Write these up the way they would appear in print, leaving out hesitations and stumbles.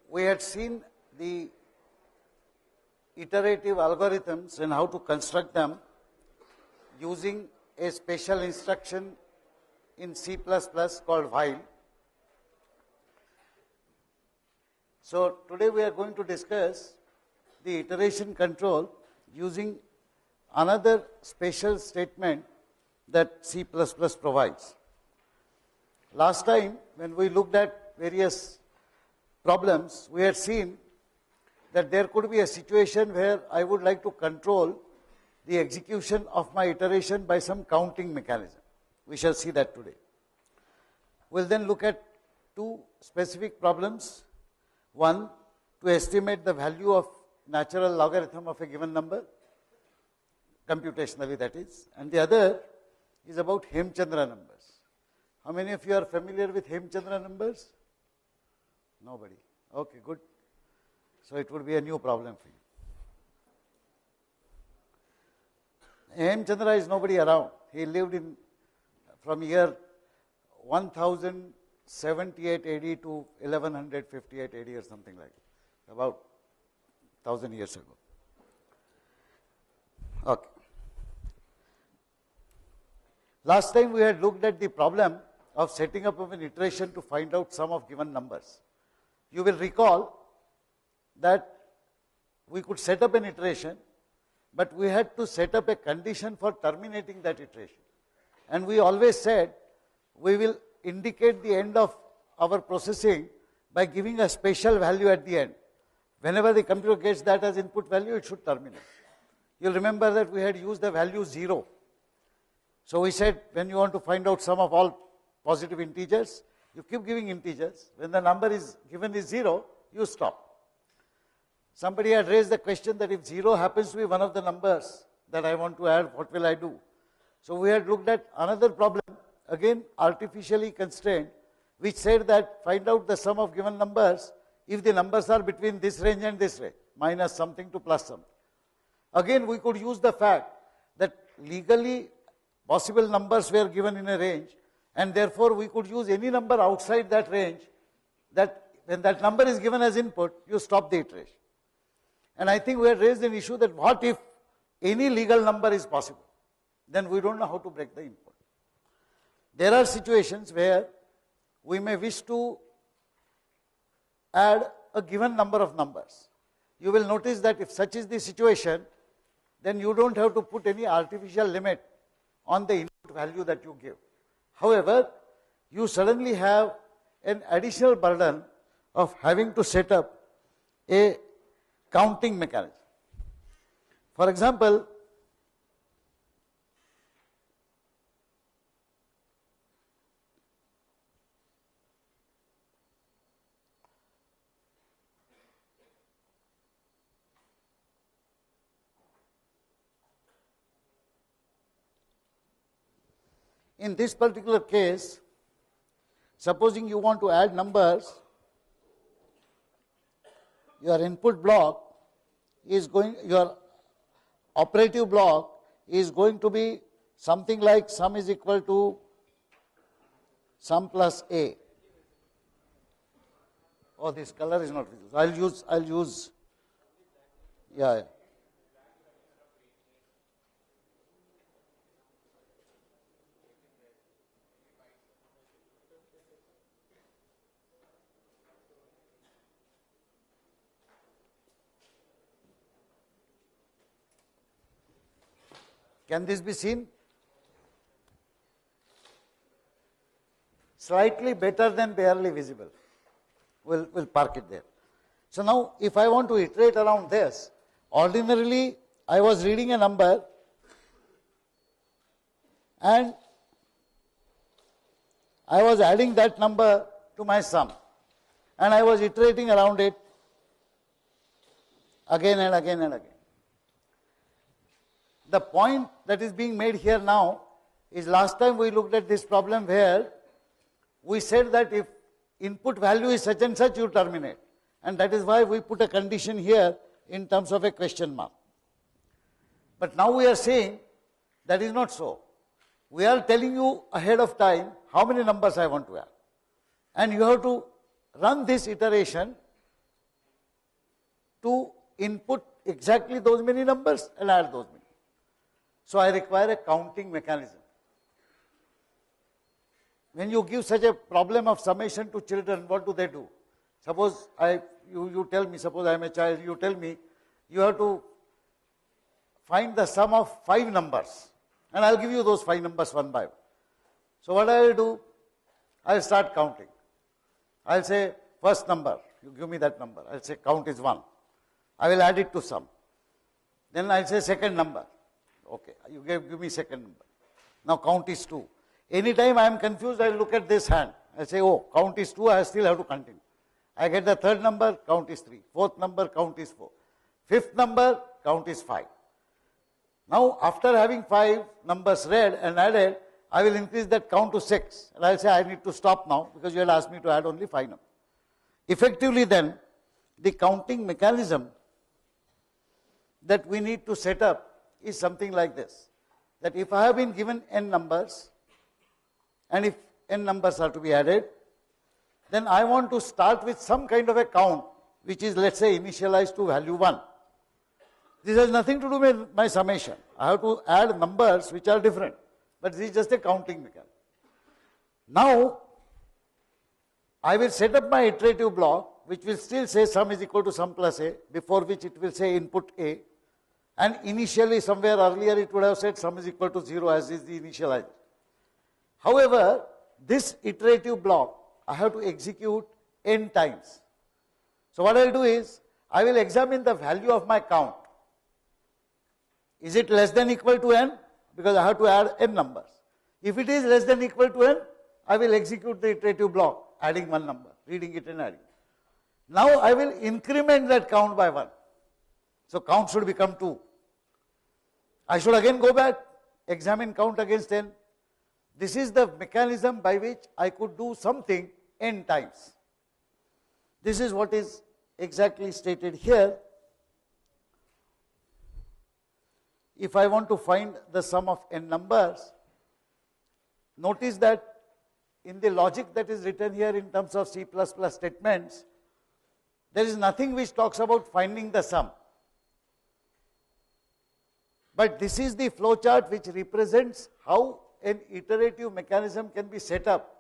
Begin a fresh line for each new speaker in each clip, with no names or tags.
we had seen the iterative algorithms and how to construct them using a special instruction in C++ called while. So today we are going to discuss the iteration control using another special statement that C++ provides. Last time when we looked at various problems, we had seen that there could be a situation where I would like to control the execution of my iteration by some counting mechanism. We shall see that today. We'll then look at two specific problems. One, to estimate the value of natural logarithm of a given number, computationally that is, and the other is about Hemchandra numbers. How many of you are familiar with Hemchandra numbers? Nobody. Okay, good. So it would be a new problem for you. Hemchandra is nobody around. He lived from year 1078 AD to 1158 AD or something like that, about 1000 years ago. Okay. Last time we had looked at the problem of setting up of an iteration to find out sum of given numbers. You will recall that we could set up an iteration, but we had to set up a condition for terminating that iteration. And we always said we will indicate the end of our processing by giving a special value at the end. Whenever the computer gets that as input value, it should terminate. You'll remember that we had used the value 0. So we said when you want to find out sum of all positive integers, you keep giving integers. When the number is given is 0, you stop. Somebody had raised the question that if 0 happens to be one of the numbers that I want to add, what will I do? So we had looked at another problem, again artificially constrained, which said that find out the sum of given numbers if the numbers are between this range and this range, minus something to plus something. Again, we could use the fact that legally possible numbers were given in a range, and therefore we could use any number outside that range, that when that number is given as input, you stop the iteration. And I think we had raised an issue that what if any legal number is possible? Then we don't know how to break the input. There are situations where we may wish to add a given number of numbers. You will notice that if such is the situation, then you don't have to put any artificial limit on the input value that you give. However, you suddenly have an additional burden of having to set up a counting mechanism. For example, in this particular case, supposing you want to add numbers, your input block is going, your operative block is going to be something like sum is equal to sum plus a. Oh, this color is not visible. I'll use, yeah. Can this be seen? Slightly better than barely visible. We'll park it there. So now, if I want to iterate around this, ordinarily I was reading a number and I was adding that number to my sum and I was iterating around it again and again and again. The point that is being made here now is last time we looked at this problem where we said that if input value is such and such, you terminate. And that is why we put a condition here in terms of a question mark. But now we are saying that is not so. We are telling you ahead of time how many numbers I want to add. And you have to run this iteration to input exactly those many numbers and add those many. So I require a counting mechanism. When you give such a problem of summation to children, what do? Suppose you tell me, suppose I am a child, you tell me, you have to find the sum of 5 numbers. And I will give you those 5 numbers one by one. So what I will do, I will start counting. I will say, first number, you give me that number. I will say, count is 1. I will add it to sum. Then I will say, second number. Okay, you give me second number. Now count is 2. Anytime I am confused, I will look at this hand. I say, oh, count is 2, I still have to continue. I get the third number, count is 3. Fourth number, count is 4. Fifth number, count is 5. Now, after having 5 numbers read and added, I will increase that count to 6. And I will say, I need to stop now because you had asked me to add only 5 numbers. Effectively then, the counting mechanism that we need to set up is something like this. That if I have been given n numbers, and if n numbers are to be added, then I want to start with some kind of a count, which is, let's say, initialized to value 1. This has nothing to do with my summation. I have to add numbers which are different, but this is just a counting mechanism. Now, I will set up my iterative block, which will still say sum is equal to sum plus a, before which it will say input a, and initially somewhere earlier it would have said sum is equal to 0 as is the initializer. However, this iterative block I have to execute n times. So what I will do is, I will examine the value of my count. Is it less than equal to n? Because I have to add n numbers. If it is less than equal to n, I will execute the iterative block, adding one number, reading it and adding. Now I will increment that count by 1. So count should become 2. I should again go back, examine count against n. This is the mechanism by which I could do something n times. This is what is exactly stated here. If I want to find the sum of n numbers, notice that in the logic that is written here in terms of C++ statements, there is nothing which talks about finding the sum. But this is the flowchart which represents how an iterative mechanism can be set up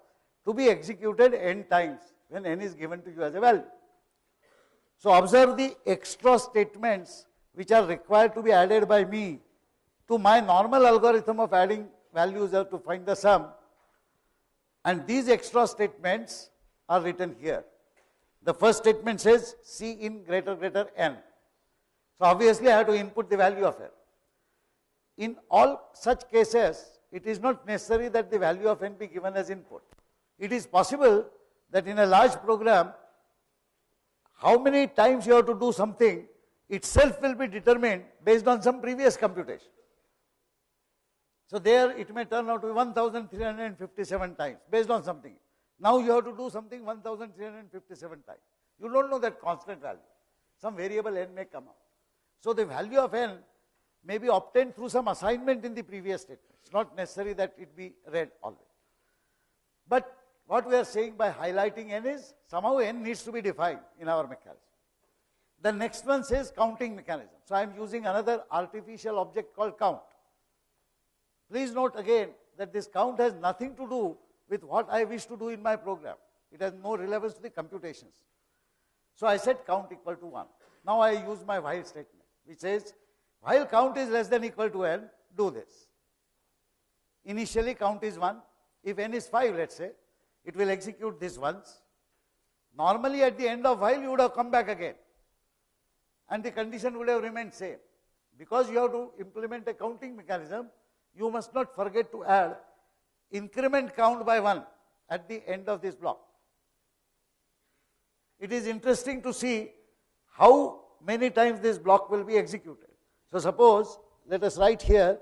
to be executed n times when n is given to you as a value. So observe the extra statements which are required to be added by me to my normal algorithm of adding values to find the sum, and these extra statements are written here. The first statement says C in greater n. So obviously I have to input the value of n. In all such cases, it is not necessary that the value of n be given as input. It is possible that in a large program, how many times you have to do something itself will be determined based on some previous computation. So there it may turn out to be 1357 times based on something. Now you have to do something 1357 times. You don't know that constant value. Some variable n may come up. So the value of n may be obtained through some assignment in the previous statement. It's not necessary that it be read always. But what we are saying by highlighting n is somehow n needs to be defined in our mechanism. The next one says counting mechanism. So I am using another artificial object called count. Please note again that this count has nothing to do with what I wish to do in my program. It has no relevance to the computations. So I set count equal to 1. Now I use my while statement, which says while count is less than equal to n, do this. Initially count is 1. If n is 5, let's say, it will execute this once. Normally at the end of while you would have come back again, and the condition would have remained same. Because you have to implement a counting mechanism, you must not forget to add increment count by 1 at the end of this block. It is interesting to see how many times this block will be executed. So suppose, let us write here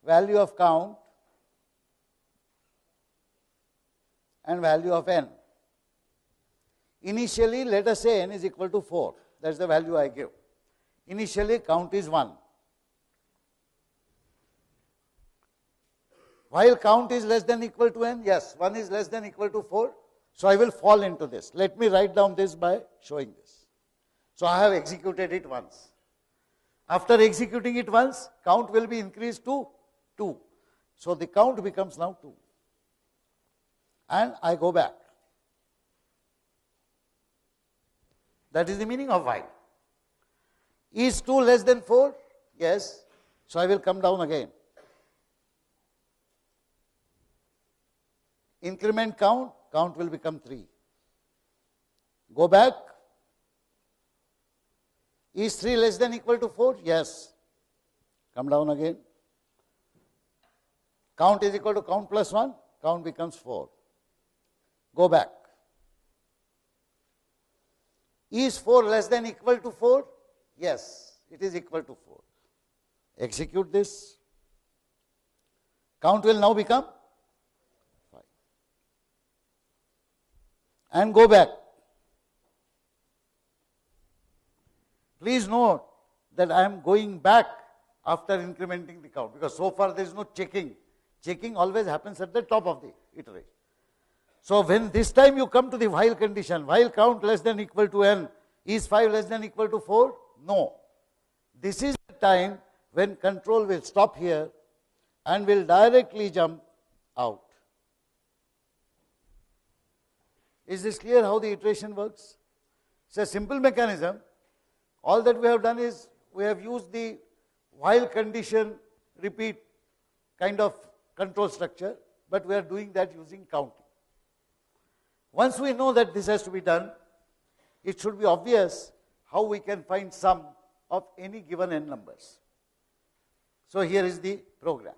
value of count and value of n. Initially, let us say n is equal to 4. That is the value I give. Initially, count is 1. While count is less than equal to n, yes, 1 is less than equal to 4. So I will fall into this. Let me write down this by showing this. So I have executed it once. After executing it once, count will be increased to 2. So the count becomes now 2. And I go back. That is the meaning of while. Is 2 less than 4? Yes. So I will come down again. Increment count, count will become 3. Go back. Is 3 less than equal to 4? Yes. Come down again. Count is equal to count plus 1, count becomes 4. Go back. Is 4 less than equal to 4? Yes, it is equal to 4. Execute this. Count will now become 5. And go back. Please note that I am going back after incrementing the count, because so far there is no checking. Checking always happens at the top of the iteration. So when this time you come to the while condition, while count less than equal to n, is 5 less than equal to 4? No. This is the time when control will stop here and will directly jump out. Is this clear how the iteration works? It's a simple mechanism. All that we have done is we have used the while condition repeat kind of control structure, but we are doing that using counting. Once we know that this has to be done, it should be obvious how we can find sum of any given n numbers. So here is the program.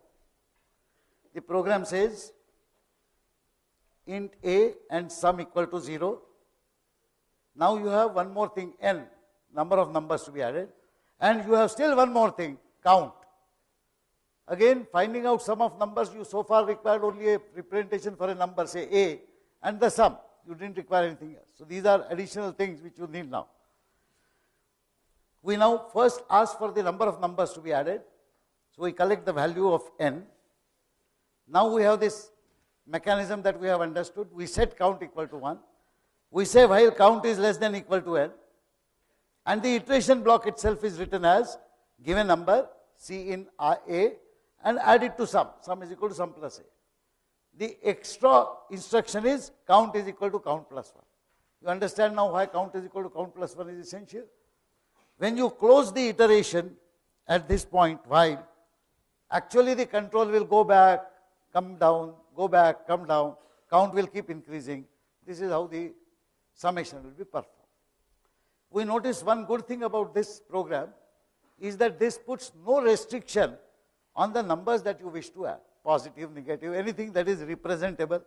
The program says int a and sum equal to 0. Now you have one more thing, n, number of numbers to be added, and you have still one more thing, count. Again, finding out sum of numbers, you so far required only a representation for a number, say a, and the sum. You didn't require anything else. So these are additional things which you need now. We now first ask for the number of numbers to be added. So we collect the value of n. Now we have this mechanism that we have understood. We set count equal to 1. We say while count is less than equal to n. And the iteration block itself is written as given number, C in A, and add it to sum. Sum is equal to sum plus A. The extra instruction is count is equal to count plus 1. You understand now why count is equal to count plus 1 is essential? When you close the iteration at this point, while, actually the control will go back, come down, go back, come down, count will keep increasing. This is how the summation will be performed. We notice one good thing about this program is that this puts no restriction on the numbers that you wish to add. Positive, negative, anything that is representable,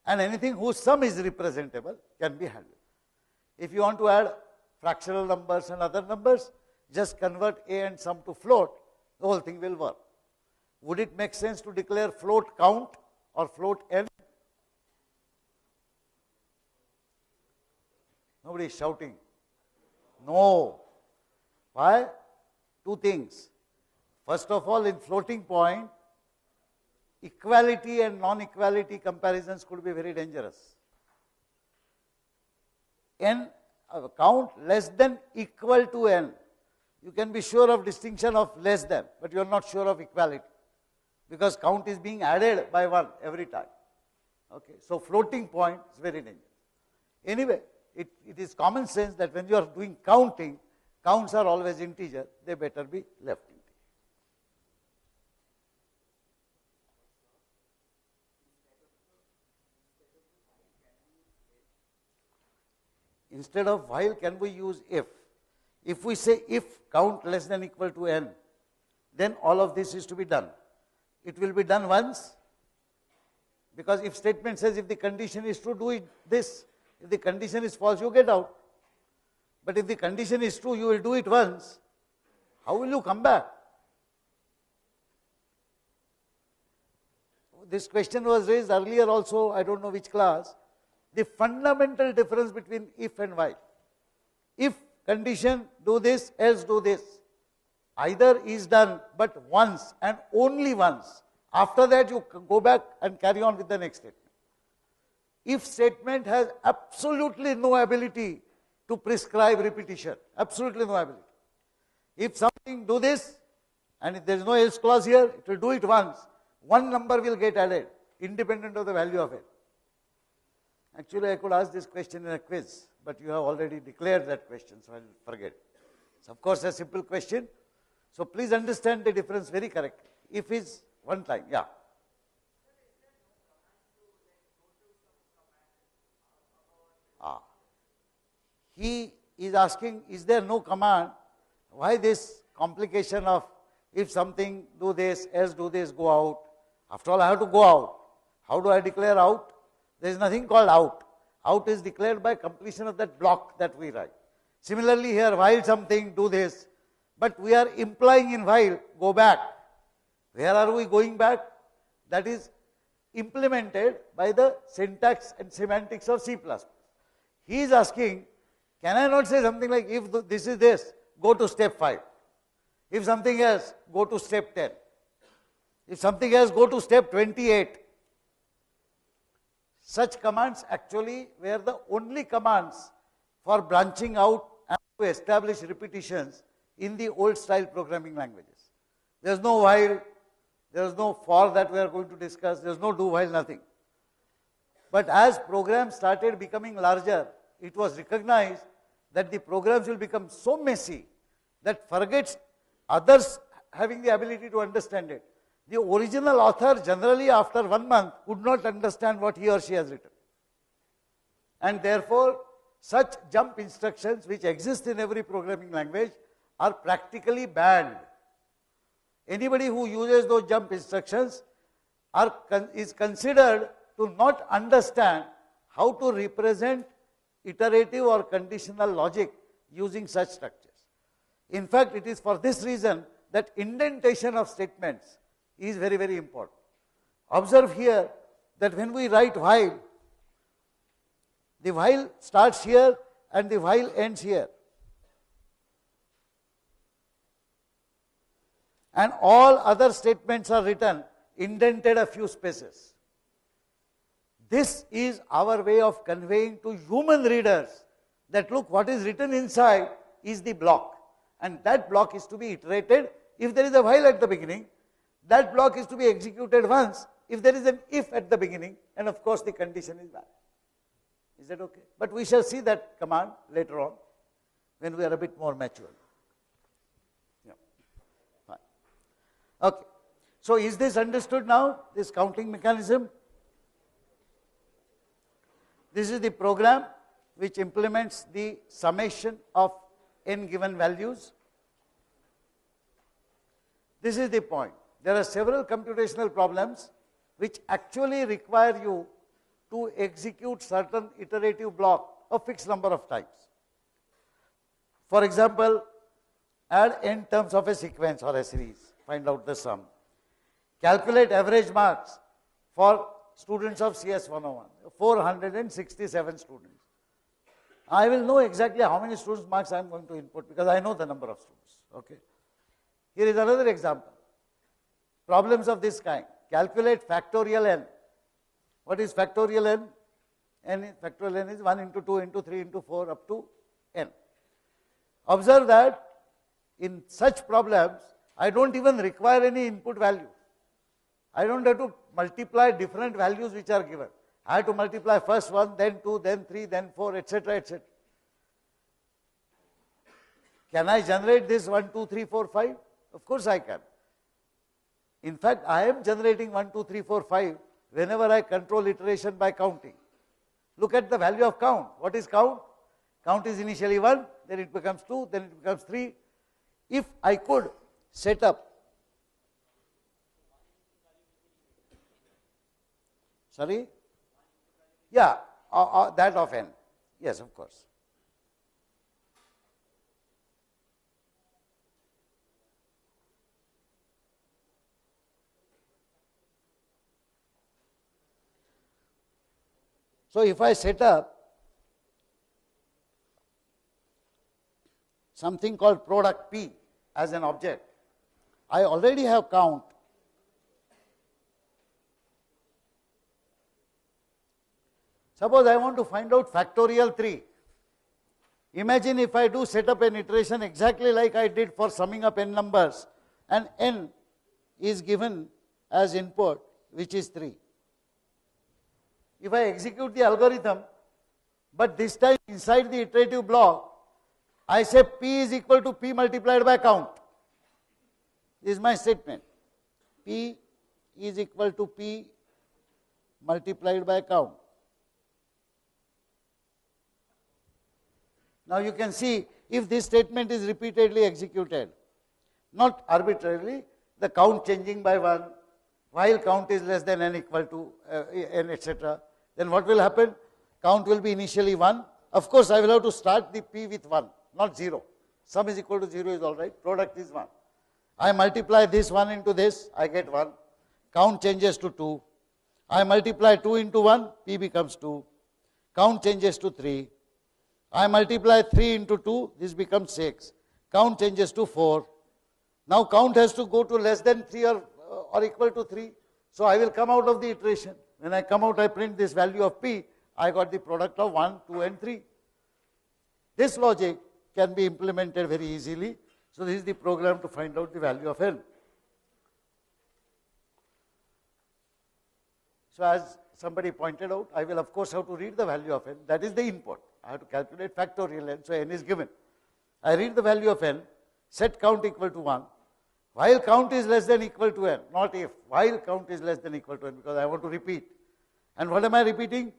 and anything whose sum is representable can be handled. If you want to add fractional numbers and other numbers, just convert a and sum to float, the whole thing will work. Would it make sense to declare float count or float n? Nobody is shouting. No. Why? Two things. First of all, in floating point, equality and non-equality comparisons could be very dangerous. N, count less than equal to n. You can be sure of distinction of less than, but you are not sure of equality, because count is being added by 1 every time. Okay, so floating point is very dangerous. Anyway, it is common sense that when you are doing counting, counts are always integer, they better be left integer. Instead of while, can we use if? If we say if count less than equal to n, then all of this is to be done. It will be done once, because if statement says if the condition is true, do it this. If the condition is false, you get out. But if the condition is true, you will do it once. How will you come back? This question was raised earlier also, I don't know which class. The fundamental difference between if and while. If condition, do this, else do this. Either is done but once and only once. After that you go back and carry on with the next statement. If statement has absolutely no ability to prescribe repetition. Absolutely no ability. If something do this, and if there is no else clause here, it will do it once. One number will get added, independent of the value of it. Actually, I could ask this question in a quiz, but you have already declared that question, so I will forget. It's of course a simple question. So please understand the difference very correctly. If is one time, yeah. He is asking, is there no command? Why this complication of if something do this, else do this, go out? After all, I have to go out. How do I declare out? There is nothing called out. Out is declared by completion of that block that we write. Similarly here, while something, do this. But we are implying in while, go back. Where are we going back? That is implemented by the syntax and semantics of C++. He is asking, can I not say something like, if this is this, go to step 5. If something else, go to step 10. If something else, go to step 28. Such commands actually were the only commands for branching out and to establish repetitions in the old style programming languages. There is no while, there is no for that we are going to discuss, there is no do while, nothing. But as programs started becoming larger, it was recognized that the programs will become so messy that forgets others having the ability to understand it. The original author generally after 1 month would not understand what he or she has written. And therefore, such jump instructions which exist in every programming language are practically banned. Anybody who uses those jump instructions is considered to not understand how to represent iterative or conditional logic using such structures. In fact, it is for this reason that indentation of statements is very, very important. Observe here that when we write while, the while starts here and the while ends here. And all other statements are written indented a few spaces. This is our way of conveying to human readers that look, what is written inside is the block, and that block is to be iterated. If there is a while at the beginning, that block is to be executed once if there is an if at the beginning, and of course the condition is valid. Is that okay? But we shall see that command later on when we are a bit more mature. Yeah. Fine. Okay. So is this understood now, this counting mechanism? This is the program which implements the summation of n given values. This is the point. There are several computational problems which actually require you to execute certain iterative block a fixed number of times. For example, add n terms of a sequence or a series, find out the sum. Calculate average marks for students of CS 101, 467 students. I will know exactly how many students' marks I am going to input because I know the number of students. Okay. Here is another example. Problems of this kind. Calculate factorial n. What is factorial n? Factorial n is 1 into 2 into 3 into 4 up to n. Observe that in such problems, I don't even require any input value. I don't have to multiply different values which are given. I have to multiply first 1, then 2, then 3, then 4, etc., etc. Can I generate this 1, 2, 3, 4, 5? Of course I can. In fact, I am generating 1, 2, 3, 4, 5 whenever I control iteration by counting. Look at the value of count. What is count? Count is initially 1, then it becomes 2, then it becomes 3. If I could set up, sorry? Yeah, that of n. Yes, of course. So if I set up something called product P as an object, I already have count. Suppose I want to find out factorial 3. Imagine if I do set up an iteration exactly like I did for summing up n numbers, and n is given as input, which is 3. If I execute the algorithm, but this time inside the iterative block, I say P is equal to P multiplied by count. This is my statement. P is equal to P multiplied by count. Now you can see if this statement is repeatedly executed, not arbitrarily, the count changing by 1, while count is less than n equal to n, etc., then what will happen? Count will be initially 1. Of course, I will have to start the P with 1, not 0. Sum is equal to 0 is all right, product is 1. I multiply this 1 into this, I get 1. Count changes to 2. I multiply 2 into 1, P becomes 2. Count changes to 3. I multiply 3 into 2, this becomes 6. Count changes to 4. Now count has to go to less than 3 or equal to 3. So I will come out of the iteration. When I come out, I print this value of P. I got the product of 1, 2 and 3. This logic can be implemented very easily. So this is the program to find out the value of n. So as somebody pointed out, I will of course have to read the value of n. That is the input. I have to calculate factorial n, so n is given. I read the value of n, set count equal to 1, while count is less than equal to n, not if, while count is less than equal to n, because I want to repeat. And what am I repeating?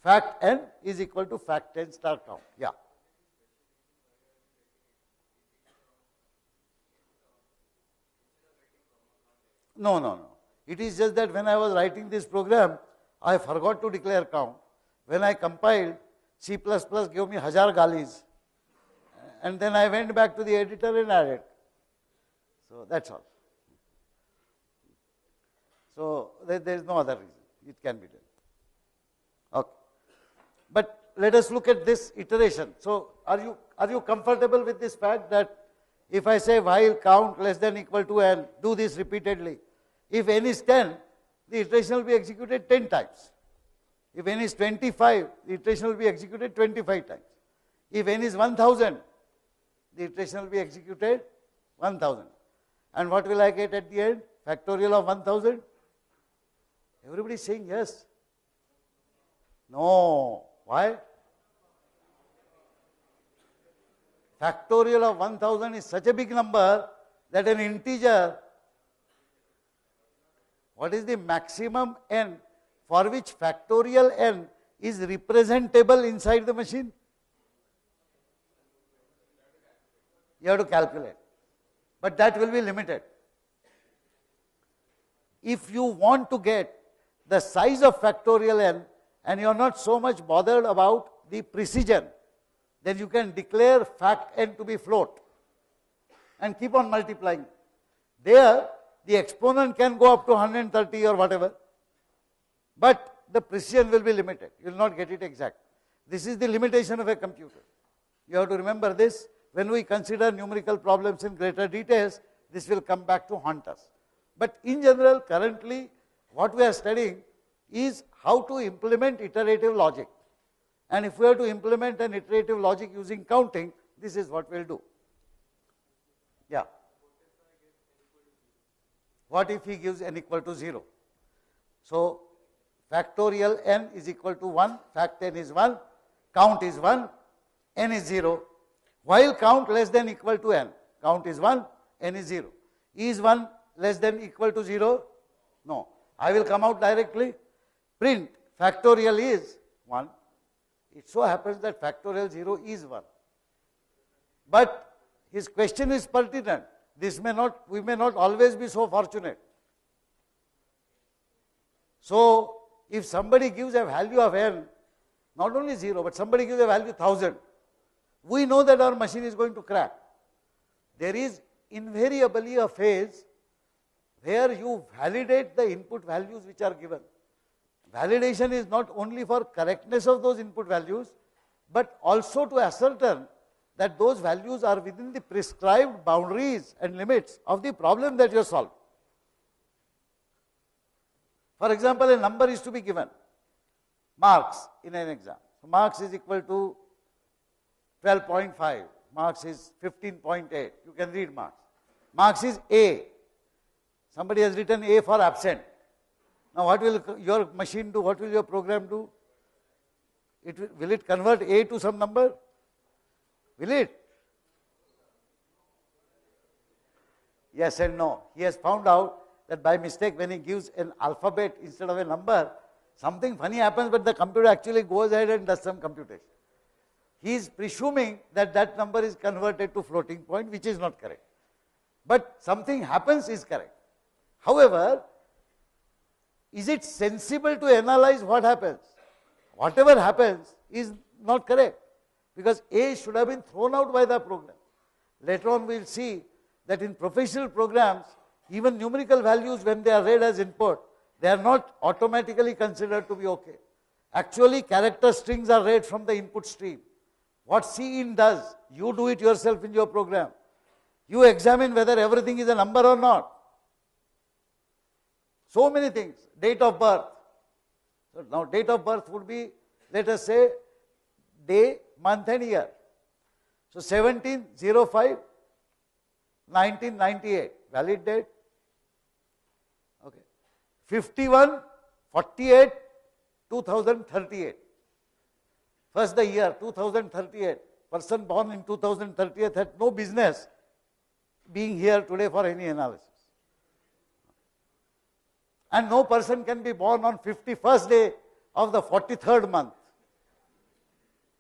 Fact n is equal to fact n star count. Yeah. No. It is just that when I was writing this program, I forgot to declare count. When I compiled, C++ gave me 1000 galis. And then I went back to the editor and added. So that's all. So there is no other reason. It can be done. Okay. But let us look at this iteration. So are you comfortable with this fact that if I say while count less than equal to n, do this repeatedly. If n is 10, the iteration will be executed 10 times. If n is 25, the iteration will be executed 25 times. If n is 1000, the iteration will be executed 1000. And what will I get at the end? Factorial of 1000? Everybody is saying yes. No. Why? Factorial of 1000 is such a big number that an integer, what is the maximum n for which factorial n is representable inside the machine? You have to calculate. But that will be limited. If you want to get the size of factorial n and you are not so much bothered about the precision, then you can declare fact n to be float and keep on multiplying. There, the exponent can go up to 130 or whatever, but the precision will be limited. You will not get it exact. This is the limitation of a computer. You have to remember this. When we consider numerical problems in greater details, this will come back to haunt us. But in general, currently, what we are studying is how to implement iterative logic. And if we are to implement an iterative logic using counting, this is what we will do. Yeah. What if he gives n equal to 0? So, factorial n is equal to 1, fact n is 1, count is 1, n is 0. While count less than equal to n, count is 1, n is 0. Is 1 less than equal to 0? No. I will come out directly, print factorial is 1. It so happens that factorial 0 is 1. But his question is pertinent. We may not always be so fortunate. So, if somebody gives a value of n, not only 0, but somebody gives a value 1000, we know that our machine is going to crack. There is invariably a phase where you validate the input values which are given. Validation is not only for correctness of those input values, but also to ascertain that those values are within the prescribed boundaries and limits of the problem that you have solved. For example, a number is to be given, marks in an exam. So marks is equal to 12.5, marks is 15.8. You can read marks. Marks is A. Somebody has written A for absent. Now what will your machine do? What will your program do? Will it convert A to some number? Will it? Yes and no. He has found out that by mistake when he gives an alphabet instead of a number, something funny happens, but the computer actually goes ahead and does some computation. He is presuming that that number is converted to floating point, which is not correct. But something happens is correct. However, is it sensible to analyze what happens? Whatever happens is not correct, because A should have been thrown out by the program. Later on we will see that in professional programs, even numerical values, when they are read as input, they are not automatically considered to be okay. Actually, character strings are read from the input stream. What Cin does, you do it yourself in your program. You examine whether everything is a number or not. So many things. Date of birth. So now date of birth would be, let us say, day, month and year. So 17/05, 1998, valid date. Okay. 51/48, 2038. First the year, 2038. Person born in 2038 had no business being here today for any analysis. And no person can be born on 51st day of the 43rd month.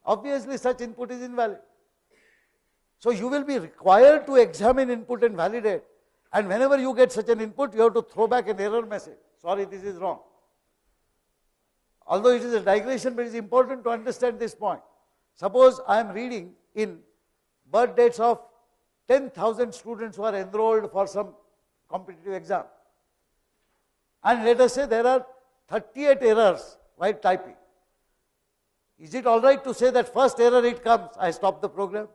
Obviously such input is invalid. So you will be required to examine input and validate. And whenever you get such an input, you have to throw back an error message. Sorry, this is wrong. Although it is a digression, but it is important to understand this point. Suppose I am reading in birth dates of 10,000 students who are enrolled for some competitive exam. And let us say there are 38 errors while typing. Is it all right to say that first error it comes, I stop the program?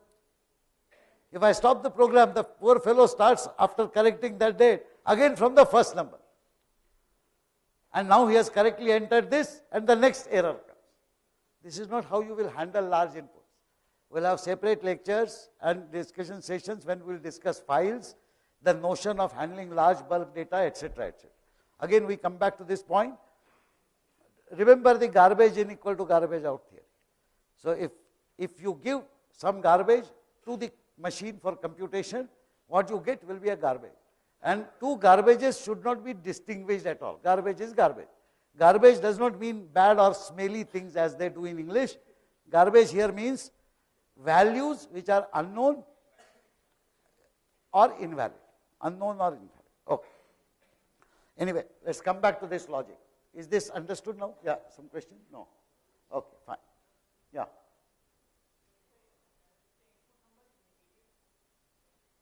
If I stop the program, the poor fellow starts after correcting that date again from the first number. And now he has correctly entered this and the next error comes. This is not how you will handle large inputs. We will have separate lectures and discussion sessions when we will discuss files, the notion of handling large bulk data, etc., etc. Again, we come back to this point. Remember the garbage in equal to garbage out theory. So if you give some garbage to the machine for computation, what you get will be a garbage. And two garbages should not be distinguished at all. Garbage is garbage. Garbage does not mean bad or smelly things as they do in English. Garbage here means values which are unknown or invalid. Unknown or invalid. Okay. Anyway, let's come back to this logic. Is this understood now? Yeah, some question? No. Okay, fine. Yeah.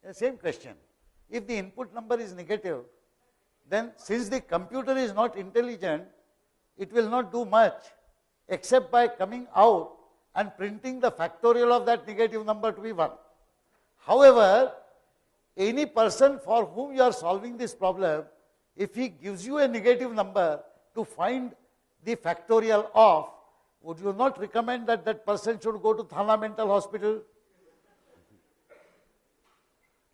The same question. If the input number is negative, then since the computer is not intelligent, it will not do much except by coming out and printing the factorial of that negative number to be 1. However, any person for whom you are solving this problem, if he gives you a negative number to find the factorial of, would you not recommend that that person should go to Thana Mental Hospital?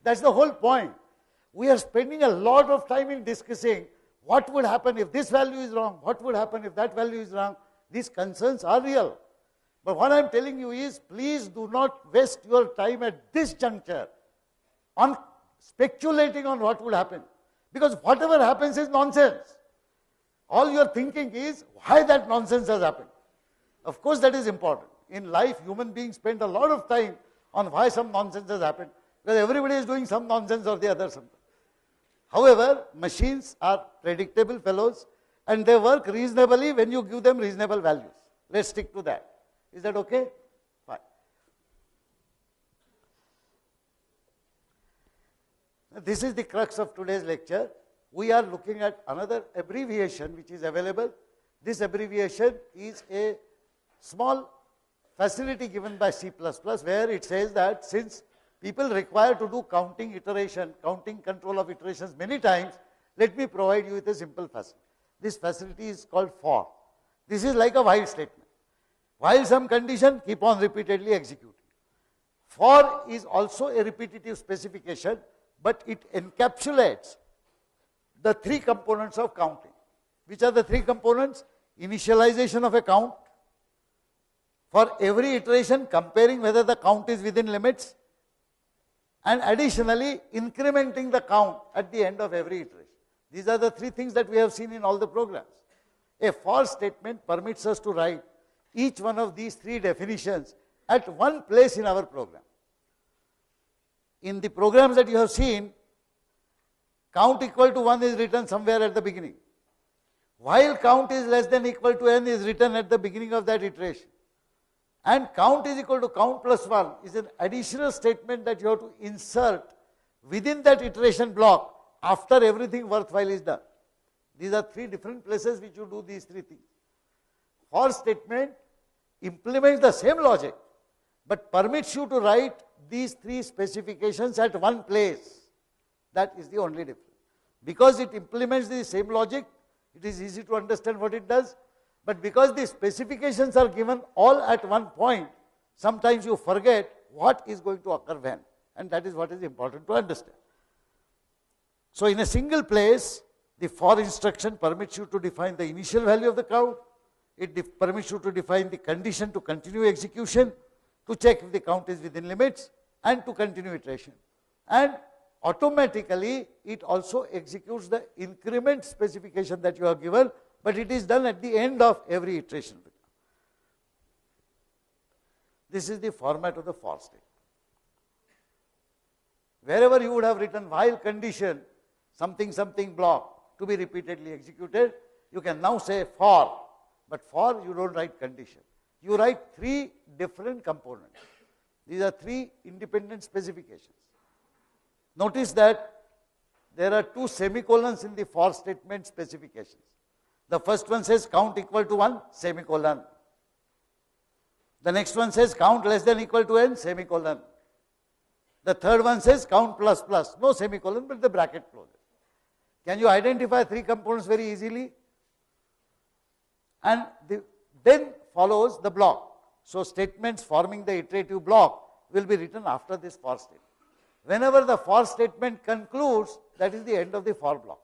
That's the whole point. We are spending a lot of time in discussing what would happen if this value is wrong, what would happen if that value is wrong. These concerns are real. But what I am telling you is, please do not waste your time at this juncture on speculating on what would happen. Because whatever happens is nonsense. All you are thinking is why that nonsense has happened. Of course that is important. In life, human beings spend a lot of time on why some nonsense has happened. Because everybody is doing some nonsense or the other something. However, machines are predictable fellows and they work reasonably when you give them reasonable values. Let's stick to that. Is that okay? Fine. This is the crux of today's lecture. We are looking at another abbreviation which is available. This abbreviation is a small facility given by C++ where it says that since people require to do counting iteration, counting control of iterations many times, let me provide you with a simple facility. This facility is called for. This is like a while statement. While some condition, keep on repeatedly executing. For is also a repetitive specification, but it encapsulates the three components of counting. Which are the three components? Initialization of a count, for every iteration comparing whether the count is within limits, and additionally incrementing the count at the end of every iteration. These are the three things that we have seen in all the programs. A for statement permits us to write each one of these three definitions at one place in our program. In the programs that you have seen, count equal to 1 is written somewhere at the beginning, while count is less than equal to n is written at the beginning of that iteration. And count is equal to count plus 1 is an additional statement that you have to insert within that iteration block after everything worthwhile is done. These are three different places which you do these three things. For statement implements the same logic, but permits you to write these three specifications at one place. That is the only difference. Because it implements the same logic, it is easy to understand what it does. But because the specifications are given all at one point, sometimes you forget what is going to occur when. And that is what is important to understand. So in a single place, the for instruction permits you to define the initial value of the count. It permits you to define the condition to continue execution, to check if the count is within limits, and to continue iteration. And automatically, it also executes the increment specification that you have given, but it is done at the end of every iteration. This is the format of the for statement. Wherever you would have written while condition, something something block to be repeatedly executed, you can now say for, but for you don't write condition. You write three different components. These are three independent specifications. Notice that there are two semicolons in the for statement specifications. The first one says count equal to 1, semicolon. The next one says count less than equal to n, semicolon. The third one says count plus plus, no semicolon, but the bracket closes. Can you identify three components very easily? And then follows the block. So statements forming the iterative block will be written after this for statement. Whenever the for statement concludes, that is the end of the for block.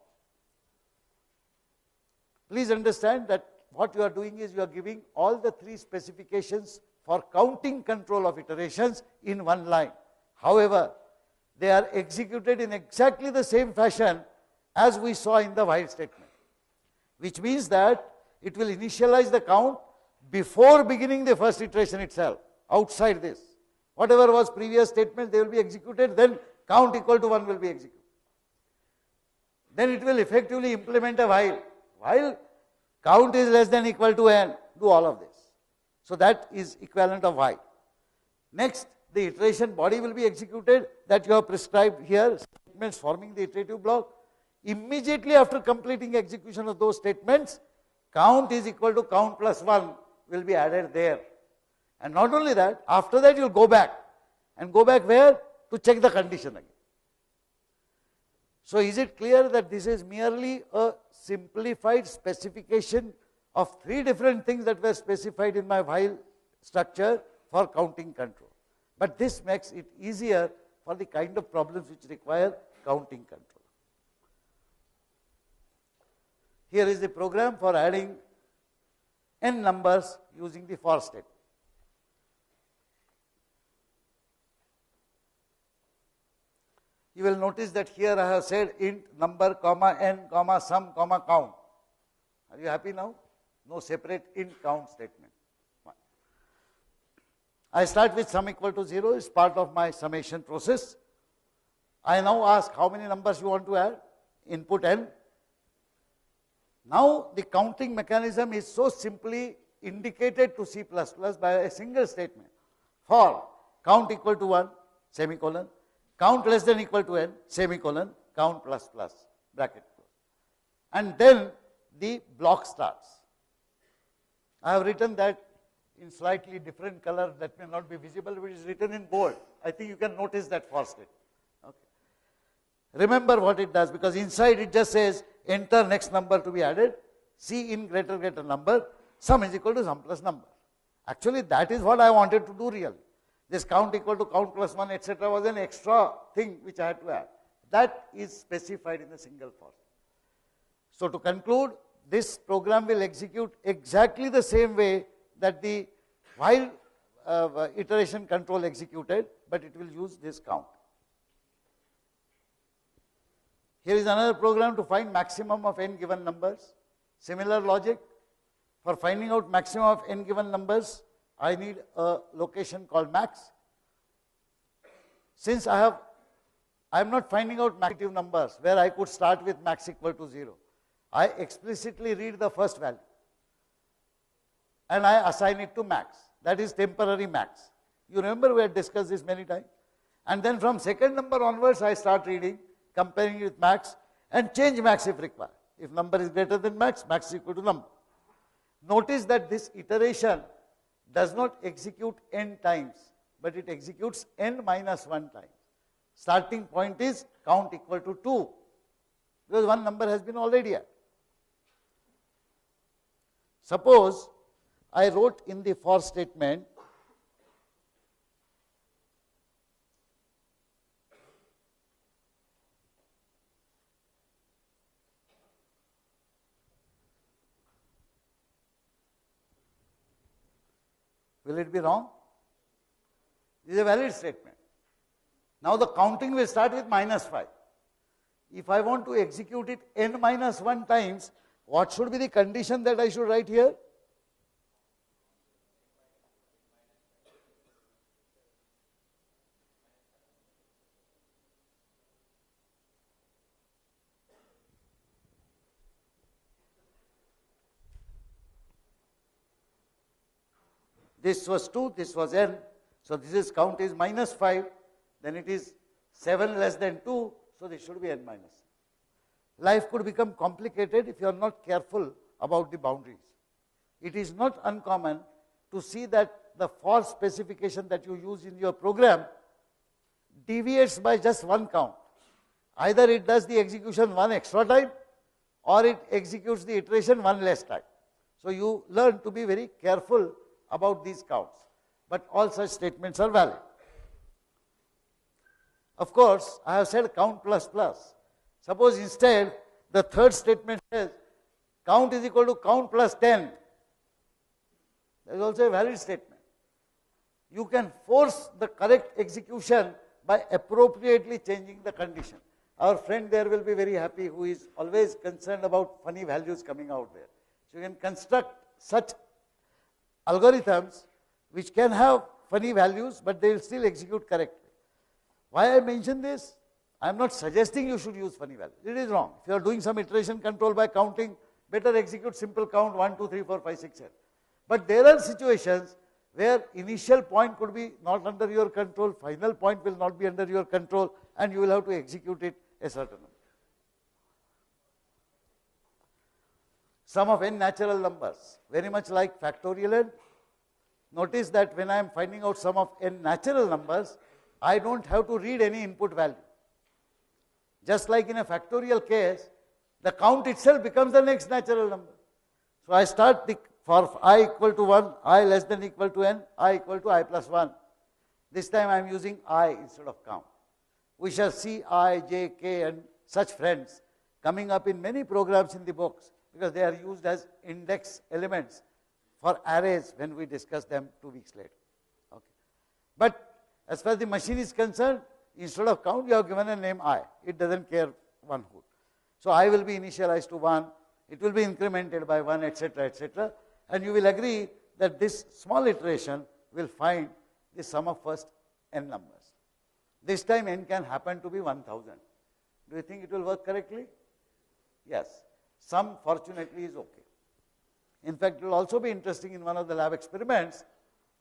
Please understand that what you are doing is you are giving all the three specifications for counting control of iterations in one line. However, they are executed in exactly the same fashion as we saw in the while statement, which means that it will initialize the count before beginning the first iteration itself, outside this. Whatever was previous statement, they will be executed, then count equal to 1 will be executed. Then it will effectively implement a while. While count is less than equal to n, do all of this. So that is equivalent of while. Next, the iteration body will be executed that you have prescribed here, statements forming the iterative block. Immediately after completing execution of those statements, count is equal to count plus 1 will be added there. And not only that, after that you will go back. And go back where? To check the condition again. So is it clear that this is merely a simplified specification of three different things that were specified in my while structure for counting control. But this makes it easier for the kind of problems which require counting control. Here is the program for adding n numbers using the for statement. You will notice that here I have said int number comma n comma sum comma count. Are you happy now? No separate int count statement. I start with sum equal to 0, it's part of my summation process. I now ask how many numbers you want to add, input n. Now the counting mechanism is so simply indicated to C++ by a single statement. For count equal to 1, semicolon, count less than equal to n, semicolon, count plus plus, bracket close. And then the block starts. I have written that in slightly different color that may not be visible, which is written in bold. I think you can notice that for statement. Okay. Remember what it does, because inside it just says enter next number to be added, C in greater number, sum is equal to sum plus number. Actually, that is what I wanted to do really. This count equal to count plus 1, etc. was an extra thing which I had to add. That is specified in the single for. So to conclude, this program will execute exactly the same way that the while iteration control executed, but it will use this count. Here is another program to find maximum of n given numbers. Similar logic. For finding out maximum of n given numbers, I need a location called max. Since I am not finding out negative numbers where I could start with max equal to 0. I explicitly read the first value and I assign it to max. That is temporary max. You remember we had discussed this many times. And then from second number onwards, I start reading, comparing it with max, and change max if required. If number is greater than max, max is equal to number. Notice that this iteration does not execute n times, but it executes n minus 1 times. Starting point is count equal to 2, because one number has been already added. Suppose I wrote in the for statement will it be wrong? This is a valid statement. Now the counting will start with minus 5. If I want to execute it n minus 1 times, what should be the condition that I should write here? This was 2, this was n. So this is count is minus 5, then it is 7 less than 2, so this should be n minus. Life could become complicated if you are not careful about the boundaries. It is not uncommon to see that the for specification that you use in your program deviates by just one count. Either it does the execution one extra time or it executes the iteration one less time. So you learn to be very careful about these counts, but all such statements are valid. Of course, I have said count plus plus. Suppose instead the third statement says count is equal to count plus 10. That is also a valid statement. You can force the correct execution by appropriately changing the condition. Our friend there will be very happy who is always concerned about funny values coming out there. So you can construct such algorithms which can have funny values, but they will still execute correctly. Why I mention this? I am not suggesting you should use funny values. It is wrong. If you are doing some iteration control by counting, better execute simple count 1, 2, 3, 4, 5, 6, 7. But there are situations where initial point could be not under your control, final point will not be under your control, and you will have to execute it a certain number. Sum of n natural numbers, very much like factorial n. Notice that when I am finding out sum of n natural numbers, I don't have to read any input value. Just like in a factorial case, the count itself becomes the next natural number. So I start for I equal to 1, I less than equal to n, I equal to I plus 1. This time I am using I instead of count. We shall see I, j, k and such friends coming up in many programs in the books because they are used as index elements for arrays when we discuss them 2 weeks later. Okay. But as far as the machine is concerned, instead of count, you have given a name I. It doesn't care one hoot. So I will be initialized to 1, it will be incremented by 1, etc., etc. And you will agree that this small iteration will find the sum of first n numbers. This time n can happen to be 1000. Do you think it will work correctly? Yes. Sum fortunately is okay. In fact, it will also be interesting in one of the lab experiments.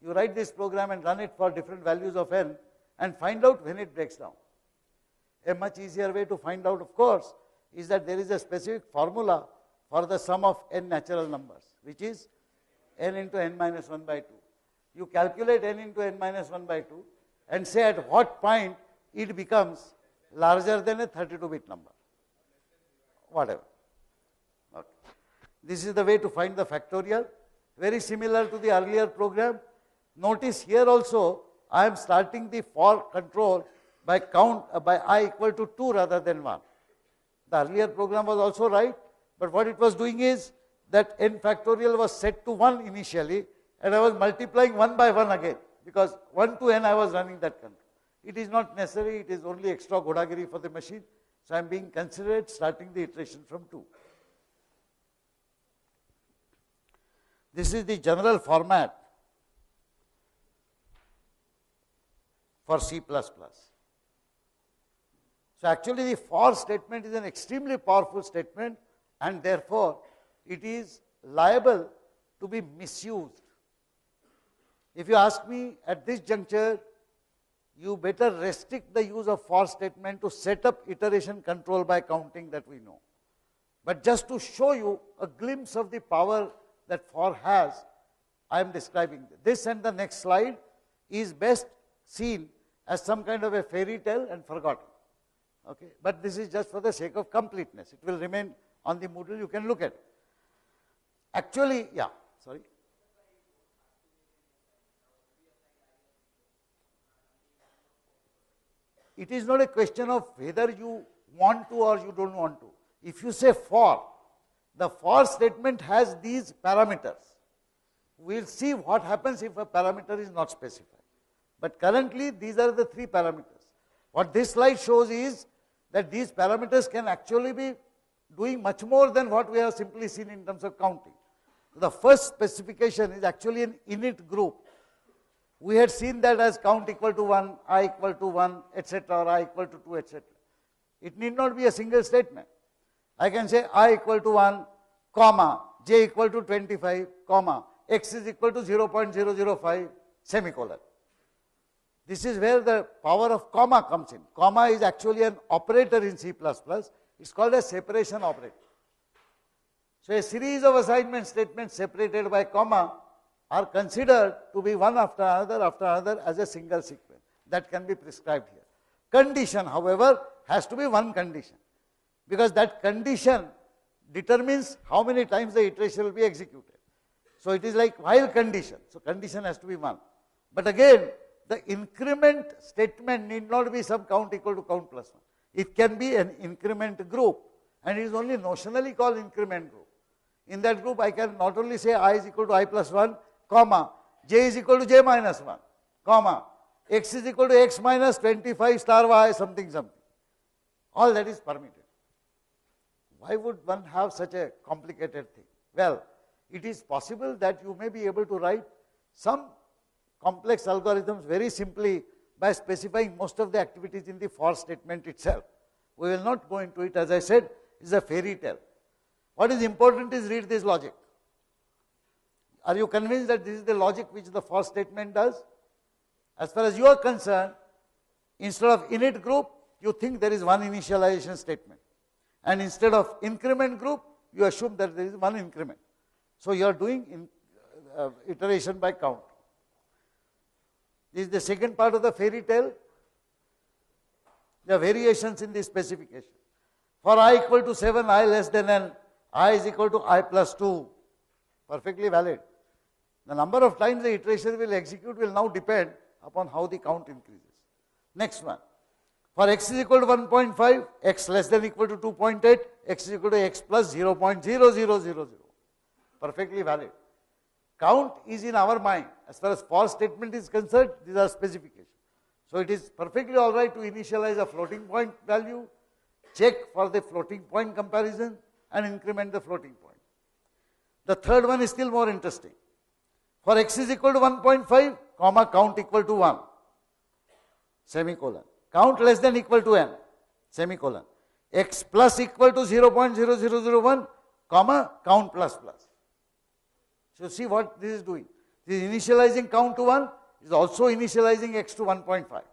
You write this program and run it for different values of n and find out when it breaks down. A much easier way to find out, of course, is that there is a specific formula for the sum of n natural numbers, which is n into n minus 1 by 2. You calculate n into n minus 1 by 2 and say at what point it becomes larger than a 32-bit number. Whatever. Okay. This is the way to find the factorial. Very similar to the earlier program. Notice here also I am starting the for control by count by I equal to 2 rather than 1. The earlier program was also right, but what it was doing is that n factorial was set to 1 initially, and I was multiplying 1 by 1 again, because 1 to n I was running that control. It is not necessary, it is only extra Godagiri for the machine. So I am being considerate, starting the iteration from 2. This is the general format for C++. So actually the for statement is an extremely powerful statement, and therefore it is liable to be misused. If you ask me at this juncture, you better restrict the use of for statement to set up iteration control by counting, that we know. But just to show you a glimpse of the power that for has, I am describing this, and the next slide is best seen as some kind of a fairy tale and forgotten. Okay, but this is just for the sake of completeness. It will remain on the Moodle, you can look at it. Actually, yeah, sorry. It is not a question of whether you want to or you don't want to. If you say for, the for statement has these parameters. We will see what happens if a parameter is not specified. But currently, these are the 3 parameters. What this slide shows is that these parameters can actually be doing much more than what we have simply seen in terms of counting. The first specification is actually an init group. We had seen that as count equal to 1, I equal to 1, etc., or I equal to 2, etc. It need not be a single statement. I can say I equal to 1, comma, j equal to 25, comma, x is equal to 0.005, semicolon. This is where the power of comma comes in. Comma is actually an operator in C++. It's called a separation operator. So a series of assignment statements separated by comma are considered to be one after another as a single sequence. That can be prescribed here. Condition, however, has to be one condition, because that condition determines how many times the iteration will be executed. So it is like while condition. So condition has to be 1. But again, the increment statement need not be some count equal to count plus 1. It can be an increment group, and it is only notionally called increment group. In that group, I can not only say I is equal to I plus 1, comma, j is equal to j minus 1, comma, x is equal to x minus 25 star y, something, something. All that is permitted. Why would one have such a complicated thing? Well, it is possible that you may be able to write some complex algorithms very simply by specifying most of the activities in the for statement itself. We will not go into it. As I said, it is a fairy tale. What is important is read this logic. Are you convinced that this is the logic which the for statement does? As far as you are concerned, instead of init group, you think there is one initialization statement. And instead of increment group, you assume that there is one increment. So you are doing iteration by count. This is the second part of the fairy tale. There are variations in the specification. For I equal to 7, I less than n, I is equal to I plus 2. Perfectly valid. The number of times the iteration will execute will now depend upon how the count increases. Next one. For x is equal to 1.5, x less than equal to 2.8, x is equal to x plus 0.0000. Perfectly valid. Count is in our mind. As far as for statement is concerned, these are specifications. So it is perfectly all right to initialize a floating point value, check for the floating point comparison, and increment the floating point. The third one is still more interesting. For x is equal to 1.5, comma, count equal to 1, semicolon. Count less than equal to n, semicolon. X plus equal to 0.0001, comma, count plus plus. So see what this is doing. This is initializing count to 1, is also initializing x to 1.5.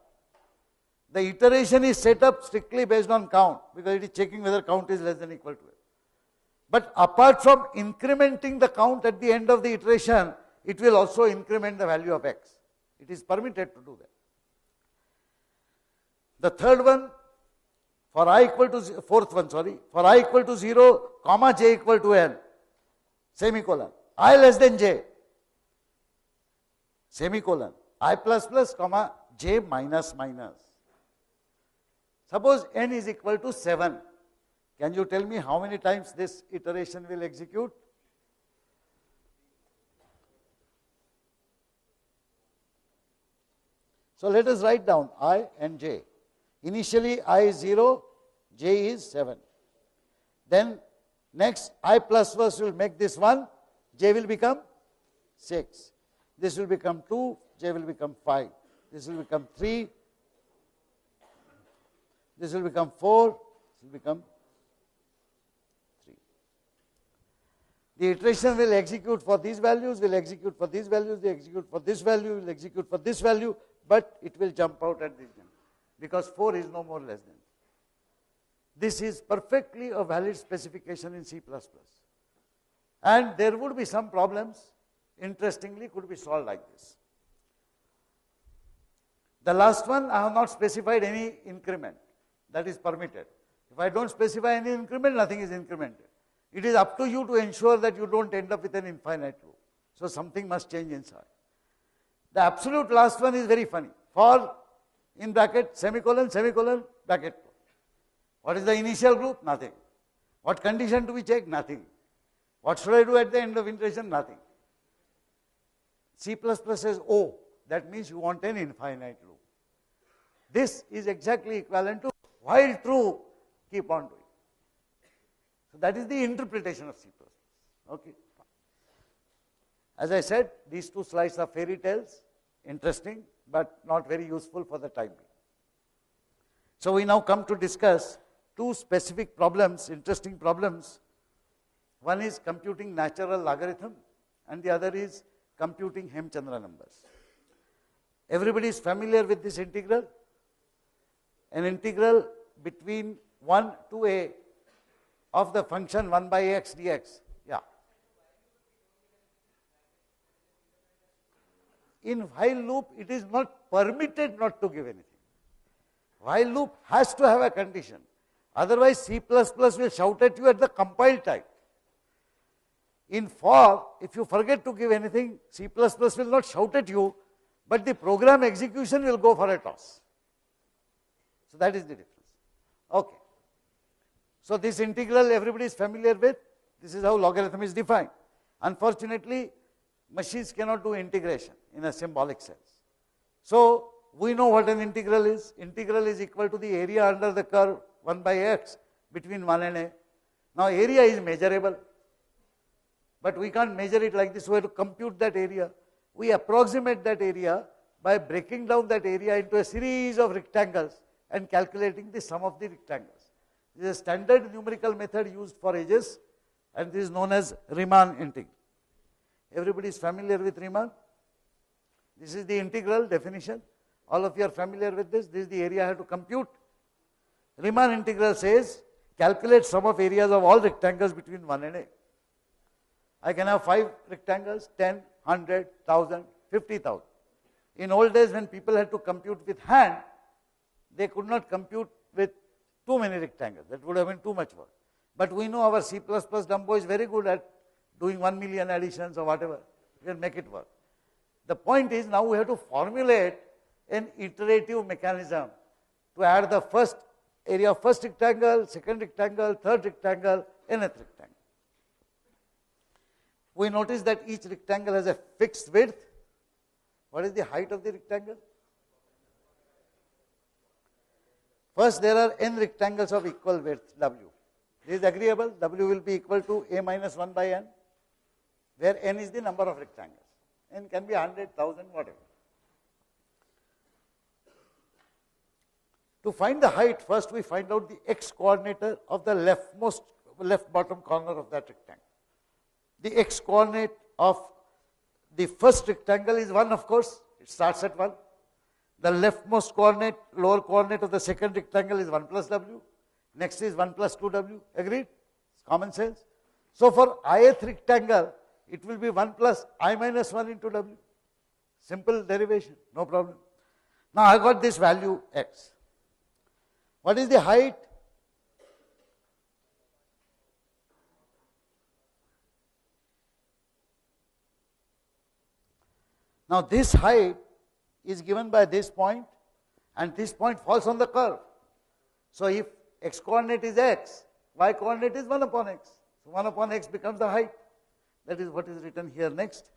The iteration is set up strictly based on count, because it is checking whether count is less than equal to it. But apart from incrementing the count at the end of the iteration, it will also increment the value of x. It is permitted to do that. The third one, for I equal to, fourth one, sorry, for I equal to 0, comma, j equal to n, semicolon. I less than j, semicolon. I plus plus comma j minus minus. Suppose n is equal to 7. Can you tell me how many times this iteration will execute? So let us write down I and j. Initially I is 0, j is 7. Then next I plus plus will make this 1, j will become 6. This will become 2, j will become 5. This will become 3. This will become 4. This will become 3. The iteration will execute for these values, will execute for these values, will execute for this value, will execute for this value, but it will jump out at this number because 4 is no more less than. This is perfectly a valid specification in C++. And there would be some problems, interestingly, could be solved like this. The last one, I have not specified any increment that is permitted. If I don't specify any increment, nothing is incremented. It is up to you to ensure that you don't end up with an infinite loop. So something must change inside. The absolute last one is very funny. For, in bracket, semicolon, semicolon, bracket. What is the initial group? Nothing. What condition do we check? Nothing. What should I do at the end of iteration? Nothing. C++ says, oh, that means you want an infinite loop. This is exactly equivalent to while true, keep on doing. So that is the interpretation of C++. Okay. As I said, these two slides are fairy tales, interesting, but not very useful for the time being. So we now come to discuss two specific problems, interesting problems. One is computing natural logarithm and the other is computing Hemchandra numbers. Everybody is familiar with this integral? An integral between 1 to a of the function 1 by x dx. Yeah. In while loop, it is not permitted not to give anything. While loop has to have a condition. Otherwise, C++ will shout at you at the compile time. In for, if you forget to give anything, C++ will not shout at you, but the program execution will go for a toss. So that is the difference. Okay. So this integral everybody is familiar with. This is how logarithm is defined. Unfortunately, machines cannot do integration in a symbolic sense. So we know what an integral is. Integral is equal to the area under the curve 1 by x between 1 and a. Now area is measurable, but we can't measure it like this. We have to compute that area. We approximate that area by breaking down that area into a series of rectangles and calculating the sum of the rectangles. This is a standard numerical method used for ages, and this is known as Riemann integral. Everybody is familiar with Riemann? This is the integral definition. All of you are familiar with this. This is the area I have to compute. Riemann integral says, calculate sum of areas of all rectangles between 1 and a. I can have 5 rectangles, 10, 100, 1000, 50,000. In old days when people had to compute with hand, they could not compute with too many rectangles. That would have been too much work. But we know our C++ Dumbo is very good at doing 1 million additions or whatever. We can make it work. The point is now we have to formulate an iterative mechanism to add the first area of first rectangle, second rectangle, third rectangle, nth rectangle. We notice that each rectangle has a fixed width. What is the height of the rectangle? First, there are n rectangles of equal width, W. This is agreeable. W will be equal to a minus 1 by n, where n is the number of rectangles. N can be 100, 1000, whatever. To find the height, first we find out the x coordinate of the left bottom corner of that rectangle. The x coordinate of the first rectangle is 1, of course. It starts at 1. The leftmost coordinate, lower coordinate of the second rectangle is 1 plus w. Next is 1 plus 2w. Agreed? It's common sense. So for ith rectangle, it will be 1 plus I minus 1 into w. Simple derivation, no problem. Now I got this value x. What is the height? Now this height is given by this point, and this point falls on the curve. So if x coordinate is x, y coordinate is 1 upon x. So 1 upon x becomes the height. That is what is written here next.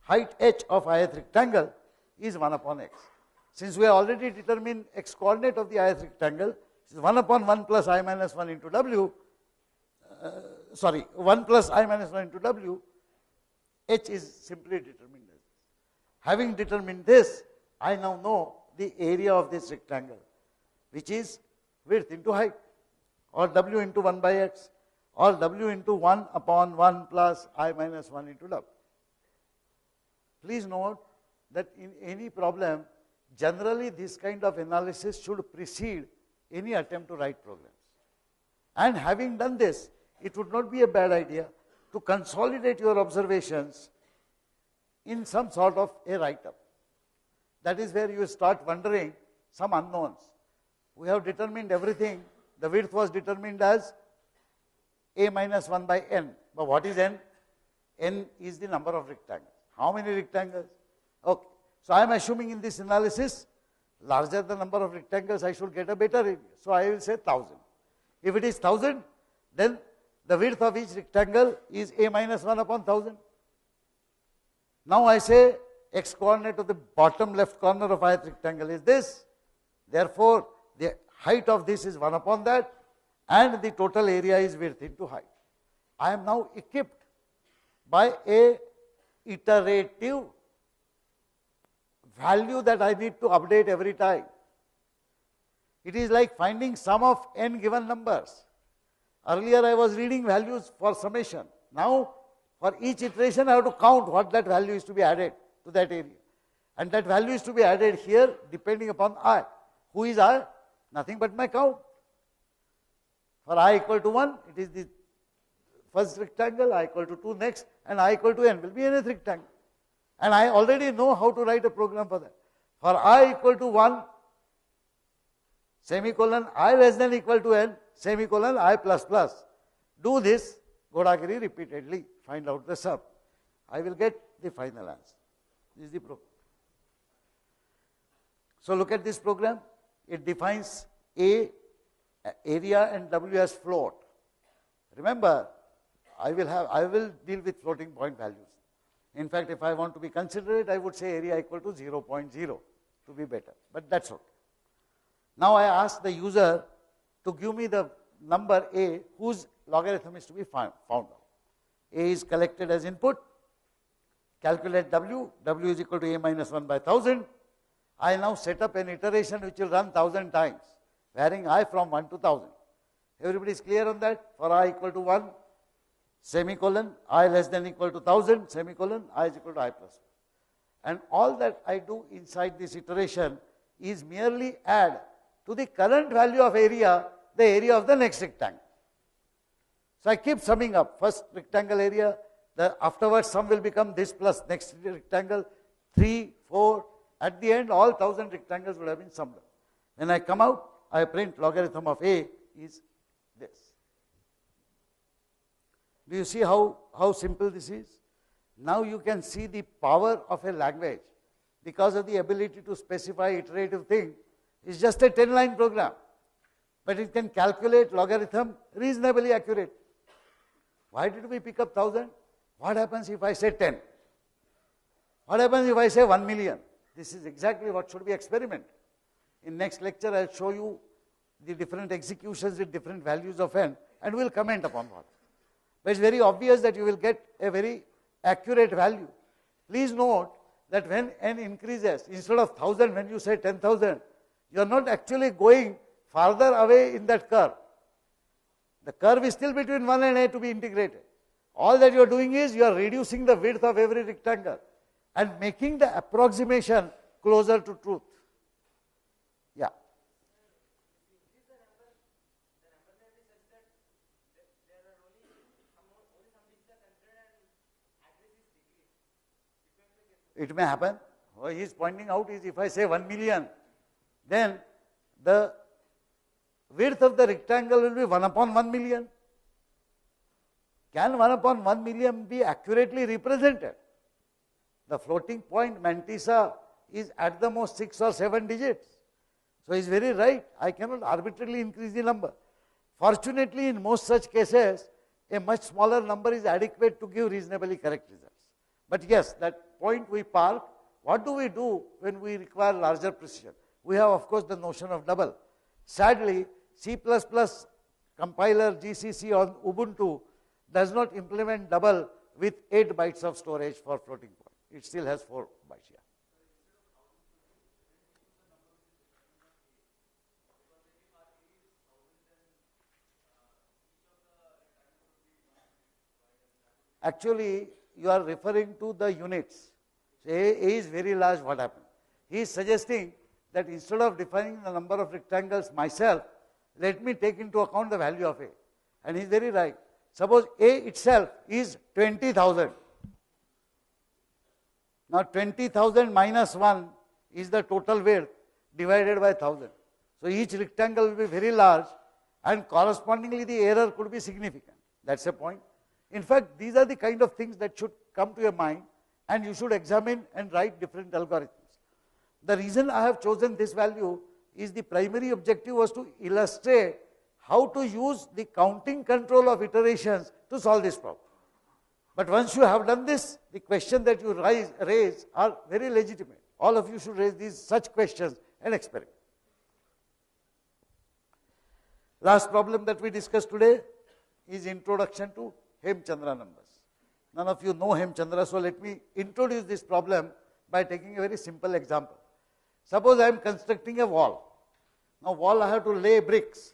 Height h of ith rectangle is 1 upon x. Since we have already determined x coordinate of the ith rectangle, it is 1 upon 1 plus I minus 1 into w, 1 plus I minus 1 into w, h is simply determined as this. Having determined this, I now know the area of this rectangle, which is width into height, or w into 1 by x, or w into 1 upon 1 plus I minus 1 into w. Please note that in any problem, generally this kind of analysis should precede any attempt to write programs. And having done this, it would not be a bad idea to consolidate your observations in some sort of a write-up. That is where you start wondering some unknowns. We have determined everything. The width was determined as a minus 1 by n. But what is n? N is the number of rectangles. How many rectangles? Okay. So I am assuming in this analysis, larger the number of rectangles, I should get a better area. So I will say 1000. If it is 1000, then the width of each rectangle is a minus 1 upon 1000. Now I say x coordinate of the bottom left corner of ith rectangle is this. Therefore, the height of this is 1 upon that, and the total area is width into height. I am now equipped by a iterative value that I need to update every time. It is like finding sum of n given numbers. Earlier I was reading values for summation. Now for each iteration I have to count what that value is to be added to that area. And that value is to be added here depending upon I. Who is I? Nothing but my count. For I equal to 1, it is the first rectangle, I equal to 2 next, and I equal to n will be nth rectangle. And I already know how to write a program for that. For I equal to 1, semicolon, I less than equal to n, semicolon, I plus plus. Do this, Godagiri repeatedly, find out the sum. I will get the final answer. This is the program. So look at this program. It defines A, area, and W as float. Remember, I will deal with floating point values. In fact, if I want to be considerate, I would say area equal to 0.0 to be better, but that's okay. Now I ask the user to give me the number A whose logarithm is to be found out. A is collected as input, calculate W, W is equal to A minus 1 by 1000. I now set up an iteration which will run 1000 times, varying I from 1 to 1000. Everybody is clear on that? For I equal to 1, semicolon, I less than equal to 1000, semicolon, I is equal to I plus 1. And all that I do inside this iteration is merely add to the current value of area, the area of the next rectangle. So I keep summing up. First rectangle area, afterwards sum will become this plus next rectangle, 3, 4. At the end, all 1000 rectangles would have been summed up. When I come out, I print logarithm of A is this. Do you see how simple this is? Now you can see the power of a language because of the ability to specify iterative thing. It's just a 10-line program, but it can calculate logarithm reasonably accurate. Why did we pick up 1000? What happens if I say 10? What happens if I say 1 million? This is exactly what should be experimented. In next lecture, I'll show you the different executions with different values of n, and we'll comment upon what. But it's very obvious that you will get a very accurate value. Please note that when n increases, instead of 1000, when you say 10,000, you are not actually going farther away in that curve. The curve is still between 1 and A to be integrated. All that you are doing is you are reducing the width of every rectangle and making the approximation closer to truth. Yeah. It may happen. What he is pointing out is if I say 1 million, then the width of the rectangle will be 1 upon 1 million. Can 1 upon 1 million be accurately represented? The floating point mantissa is at the most 6 or 7 digits. So he is very right. I cannot arbitrarily increase the number. Fortunately, in most such cases, a much smaller number is adequate to give reasonably correct results. But yes, that point we park. What do we do when we require larger precision? We have, of course, the notion of double. Sadly, C++ compiler GCC on Ubuntu does not implement double with 8 bytes of storage for floating point. It still has 4 bytes. Yeah. Actually, you are referring to the units. So A is very large, what happened? He is suggesting that instead of defining the number of rectangles myself, let me take into account the value of A. And he is very right. Suppose A itself is 20,000. Now 20,000 minus 1 is the total width divided by 1,000. So each rectangle will be very large and correspondingly the error could be significant. That's a point. In fact, these are the kind of things that should come to your mind and you should examine and write different algorithms. The reason I have chosen this value is the primary objective was to illustrate how to use the counting control of iterations to solve this problem. But once you have done this, the question that you raise are very legitimate. All of you should raise such questions and experiment. Last problem that we discussed today is introduction to Hemchandra numbers. None of you know Hemchandra, so let me introduce this problem by taking a very simple example. Suppose I am constructing a wall. Now wall I have to lay bricks.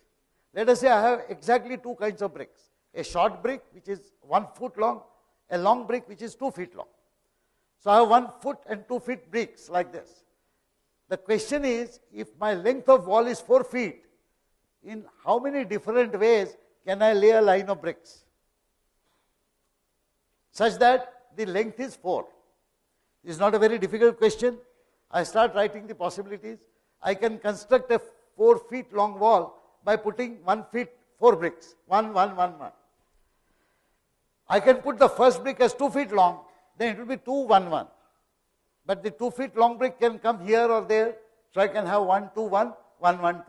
Let us say I have exactly 2 kinds of bricks. A short brick which is 1 foot long, a long brick which is 2 feet long. So I have 1 foot and 2 feet bricks like this. The question is, if my length of wall is 4 feet, in how many different ways can I lay a line of bricks such that the length is 4? It's not a very difficult question. I start writing the possibilities. I can construct a 4 feet long wall by putting 1 feet 4 bricks, 1, 1, 1, 1. I can put the first brick as 2 feet long, then it will be 2, 1, 1. But the 2 feet long brick can come here or there, so I can have 1, 2, 1, 1, 1, 2.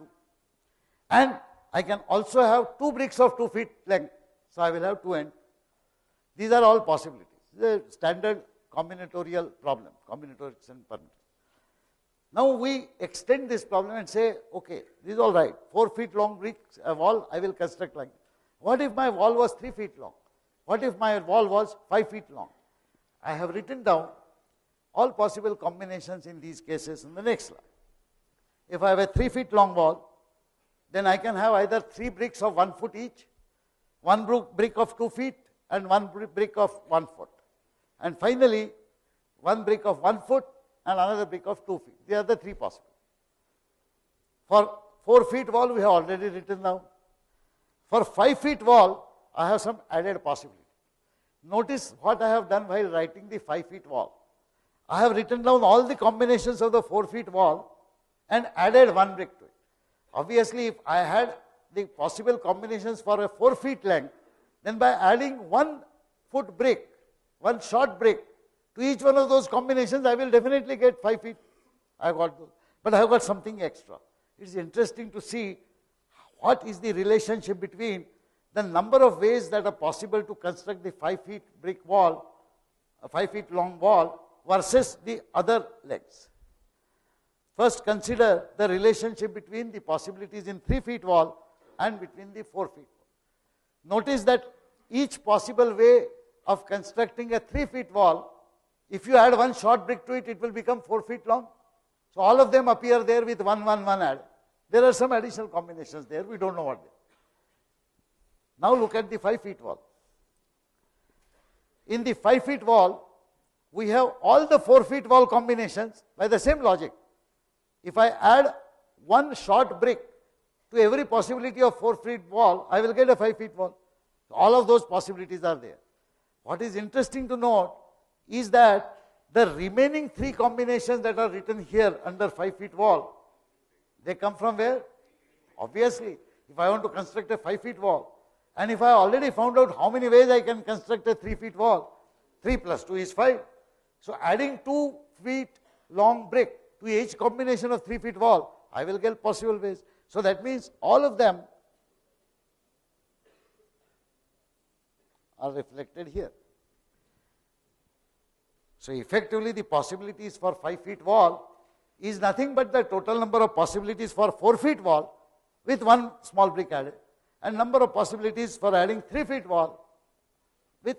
And I can also have 2 bricks of 2 feet length, so I will have 2 and 2. These are all possibilities. This is a standard combinatorial problem, combinatorics and permutations. Now we extend this problem and say, okay, this is all right. 4 feet long bricks, a wall, I will construct like this. What if my wall was 3 feet long? What if my wall was 5 feet long? I have written down all possible combinations in these cases in the next slide. If I have a 3 feet long wall, then I can have either 3 bricks of 1 foot each, 1 brick of 2 feet, and 1 brick of 1 foot. And finally, 1 brick of 1 foot and another brick of 2 feet. These are the 3 possible. For 4 feet wall, we have already written down. For 5 feet wall, I have some added possibility. Notice what I have done while writing the 5 feet wall. I have written down all the combinations of the 4 feet wall and added 1 brick to it. Obviously, if I had the possible combinations for a 4 feet length, then by adding 1 foot brick, 1 short brick to each one of those combinations, I will definitely get 5 feet. I got those. But I have got something extra. It is interesting to see what is the relationship between the number of ways that are possible to construct the 5 feet brick wall, a 5 feet long wall, versus the other legs. First, consider the relationship between the possibilities in 3 feet wall and between the 4 feet wall. Notice that each possible way of constructing a 3 feet wall, if you add 1 short brick to it, it will become 4 feet long. So all of them appear there with 1, 1, 1 added. There are some additional combinations there, we don't know what they are. Now look at the 5 feet wall. In the 5 feet wall, we have all the 4 feet wall combinations by the same logic. If I add 1 short brick to every possibility of 4 feet wall, I will get a 5 feet wall. So all of those possibilities are there. What is interesting to note is that the remaining 3 combinations that are written here under 5 feet wall, they come from where? Obviously, if I want to construct a 5 feet wall, and if I already found out how many ways I can construct a 3 feet wall, 3 plus 2 is 5. So adding 2 feet long brick, to each combination of 3 feet wall, I will get possible ways. So that means all of them are reflected here. So effectively the possibilities for 5 feet wall is nothing but the total number of possibilities for 4 feet wall with 1 small brick added, and number of possibilities for adding 3 feet wall with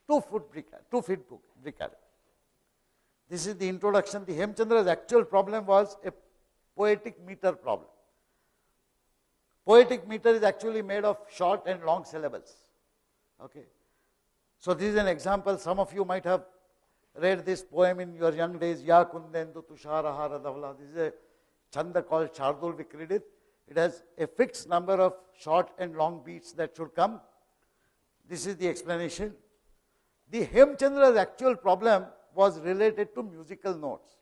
2 feet brick added. This is the introduction. The Hemchandra's actual problem was a poetic meter problem. Poetic meter is actually made of short and long syllables. Okay. So this is an example. Some of you might have read this poem in your young days, Ya Kundendu Tusharahara Davla. This is a chanda called Chardul Vikridit. It has a fixed number of short and long beats that should come. This is the explanation. The Hemchandra's actual problem was related to musical notes.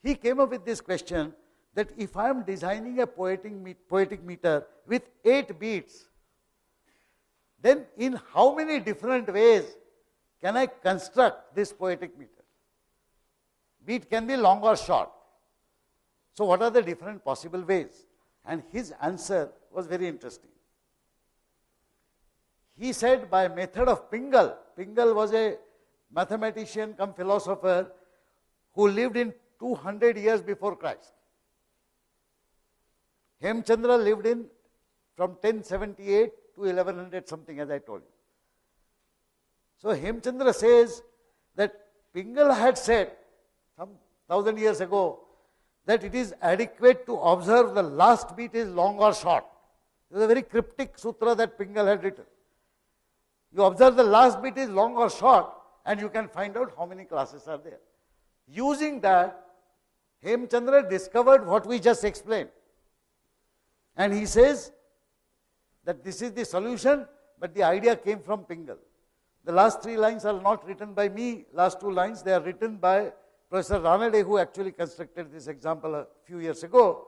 He came up with this question that if I am designing a poetic meter with 8 beats, then in how many different ways can I construct this poetic meter? Beat can be long or short. So what are the different possible ways? And his answer was very interesting. He said by method of Pingal. Pingal was a mathematician cum philosopher who lived in 200 years before Christ. Hemchandra lived in from 1078 to 1100 something, as I told you. So Hemchandra says that Pingal had said some 1000 years ago that it is adequate to observe the last beat is long or short. It was a very cryptic sutra that Pingal had written. You observe the last beat is long or short, and you can find out how many classes are there. Using that, Hemchandra discovered what we just explained. And he says that this is the solution, but the idea came from Pingal. The last 3 lines are not written by me, last 2 lines, they are written by Professor Ranade, who actually constructed this example a few years ago.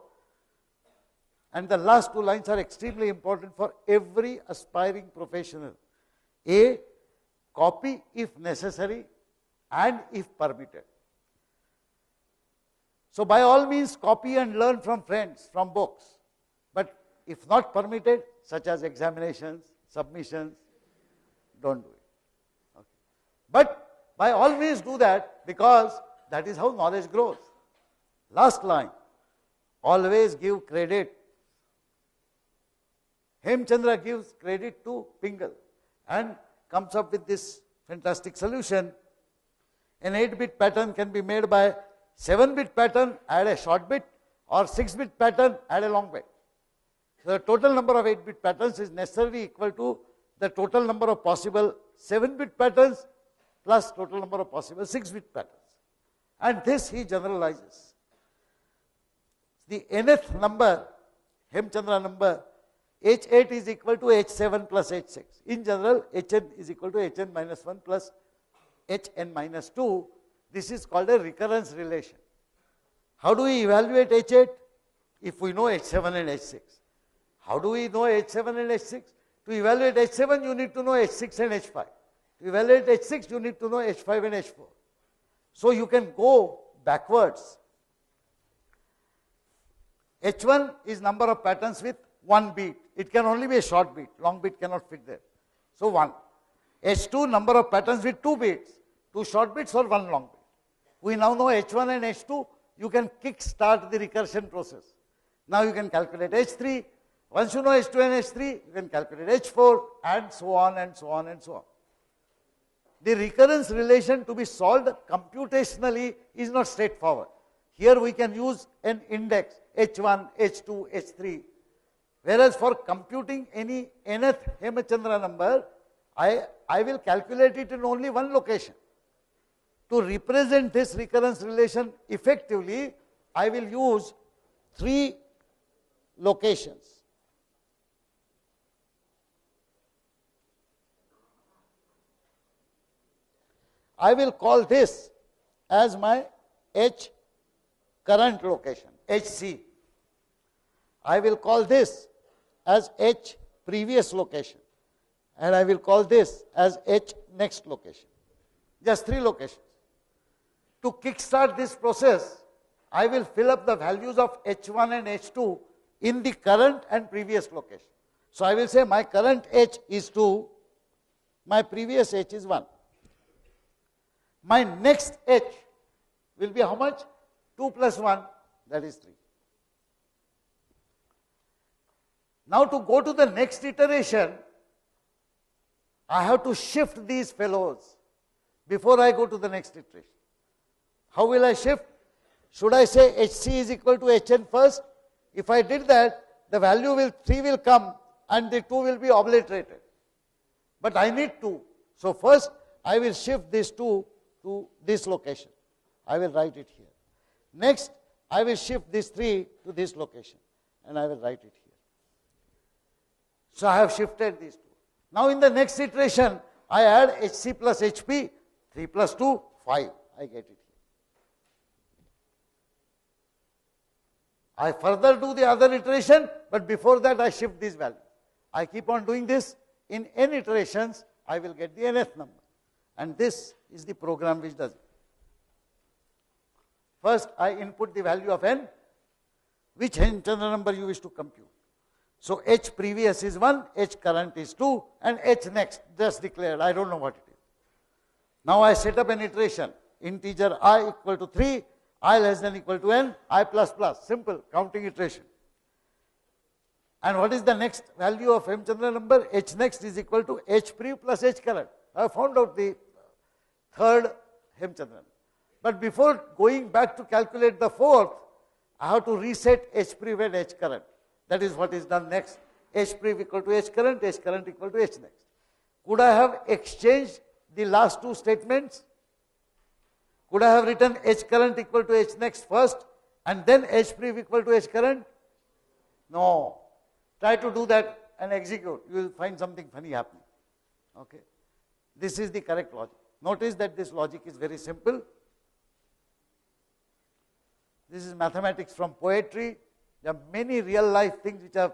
And the last 2 lines are extremely important for every aspiring professional. A, copy if necessary and if permitted. So by all means, copy and learn from friends, from books. But if not permitted, such as examinations, submissions, don't do it. Okay. But by all means do that, because that is how knowledge grows. Last line, always give credit. Hemchandra gives credit to Pingal and comes up with this fantastic solution. An 8-bit pattern can be made by 7-bit pattern, add a short bit, or 6-bit pattern, add a long bit. So the total number of 8-bit patterns is necessarily equal to the total number of possible 7-bit patterns plus total number of possible 6-bit patterns. And this he generalizes. The nth number, Hemchandra number, H8 is equal to H7 plus H6. In general, Hn is equal to Hn minus 1 plus Hn minus 2. This is called a recurrence relation. How do we evaluate H8? If we know H7 and H6. How do we know H7 and H6? To evaluate H7, you need to know H6 and H5. To evaluate H6, you need to know H5 and H4. So you can go backwards. H1 is number of patterns with 1 beat. It can only be a short beat. Long beat cannot fit there. So 1. H2, number of patterns with 2 beats. 2 short beats or 1 long beat. We now know H1 and H2. You can kick start the recursion process. Now you can calculate H3. Once you know H2 and H3, you can calculate H4 and so on and so on and so on. The recurrence relation to be solved computationally is not straightforward. Here we can use an index H1, H2, H3. Whereas for computing any nth Hemchandra number, I will calculate it in only one location. To represent this recurrence relation effectively, I will use 3 locations. I will call this as my H current location, HC. I will call this as H previous location, and I will call this as H next location. Just 3 locations. To kickstart this process, I will fill up the values of H1 and H2 in the current and previous location. So I will say my current H is 2, my previous H is 1. My next H will be how much? 2 plus 1, that is 3. Now to go to the next iteration, I have to shift these fellows before I go to the next iteration. How will I shift? Should I say HC is equal to HN first? If I did that, the value will 3 will come and the 2 will be obliterated. But I need 2. So first I will shift this 2 to this location. I will write it here. Next, I will shift this 3 to this location and I will write it here. So I have shifted these 2. Now in the next iteration, I add HC plus HP, 3 plus 2, 5. I get it here. I further do the other iteration, but before that I shift these values. I keep on doing this. In n iterations, I will get the nth number. And this is the program which does it. First, I input the value of n, which Hemchandra number you wish to compute. So H previous is 1, H current is 2, and H next, just declared, I don't know what it is. Now I set up an iteration, integer I equal to 3, I less than equal to n, I plus plus, simple counting iteration. And what is the next value of Hemchandra number? H next is equal to H pre plus H current. I have found out the third Hemchandra. But before going back to calculate the fourth, I have to reset H pre and H current. That is what is done next. H pre equal to H current equal to H next. Could I have exchanged the last two statements? Could I have written H current equal to H next first and then H pre equal to H current? No. Try to do that and execute. You will find something funny happening. Okay. This is the correct logic. Notice that this logic is very simple. This is mathematics from poetry. There are many real life things which are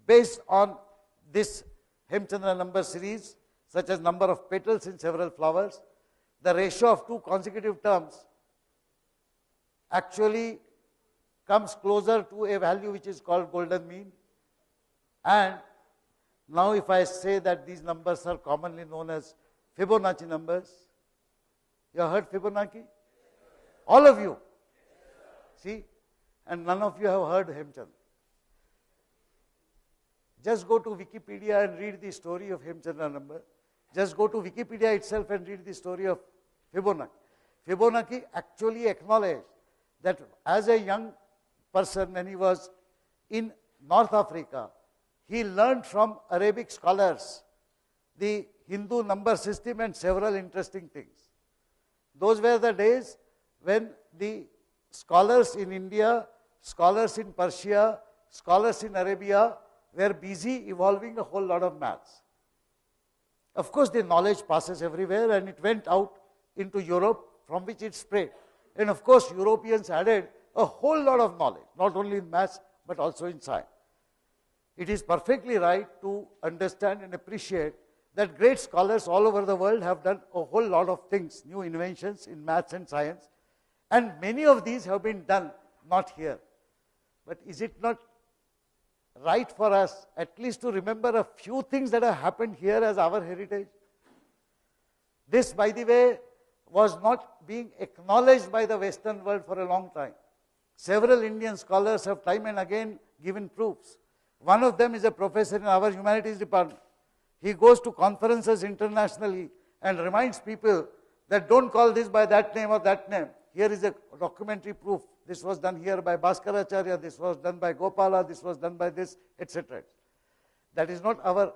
based on this Hemchandra number series, such as number of petals in several flowers. The ratio of two consecutive terms actually comes closer to a value which is called golden mean. And now if I say that these numbers are commonly known as Fibonacci numbers, you have heard Fibonacci? All of you. See? And none of you have heard Hemchandra. Just go to Wikipedia and read the story of Hemchandra number. Just go to Wikipedia itself and read the story of Fibonacci. Fibonacci actually acknowledged that as a young person when he was in North Africa, he learned from Arabic scholars the Hindu number system and several interesting things. Those were the days when the scholars in India, scholars in Persia, scholars in Arabia were busy evolving a whole lot of maths. Of course, the knowledge passes everywhere and it went out into Europe from which it spread. And of course, Europeans added a whole lot of knowledge, not only in maths but also in science. It is perfectly right to understand and appreciate that great scholars all over the world have done a whole lot of things, new inventions in maths and science, and many of these have been done not here. But is it not right for us at least to remember a few things that have happened here as our heritage? This, by the way, was not being acknowledged by the Western world for a long time. Several Indian scholars have time and again given proofs. One of them is a professor in our humanities department. He goes to conferences internationally and reminds people that don't call this by that name or that name. Here is a documentary proof. This was done here by Bhaskaracharya, this was done by Gopala, this was done by this, etc. That is not our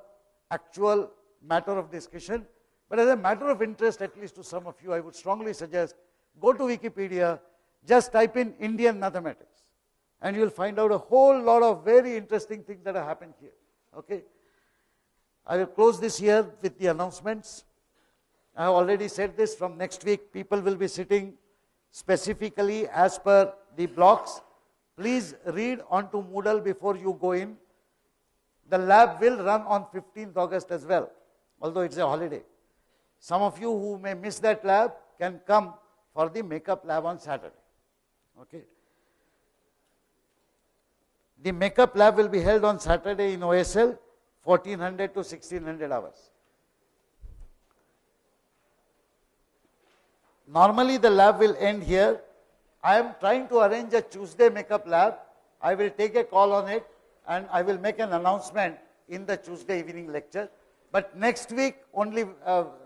actual matter of discussion, but as a matter of interest, at least to some of you, I would strongly suggest, go to Wikipedia, just type in Indian mathematics, and you will find out a whole lot of very interesting things that have happened here. Okay? I will close this here with the announcements. I have already said this, from next week, people will be sitting specifically as per the blocks. Please read onto Moodle before you go in. The lab will run on 15th August as well, although it's a holiday. Some of you who may miss that lab can come for the makeup lab on Saturday. Okay. The makeup lab will be held on Saturday in OSL, 1400 to 1600 hours. Normally the lab will end here. I am trying to arrange a Tuesday makeup lab. I will take a call on it and I will make an announcement in the Tuesday evening lecture. But next week only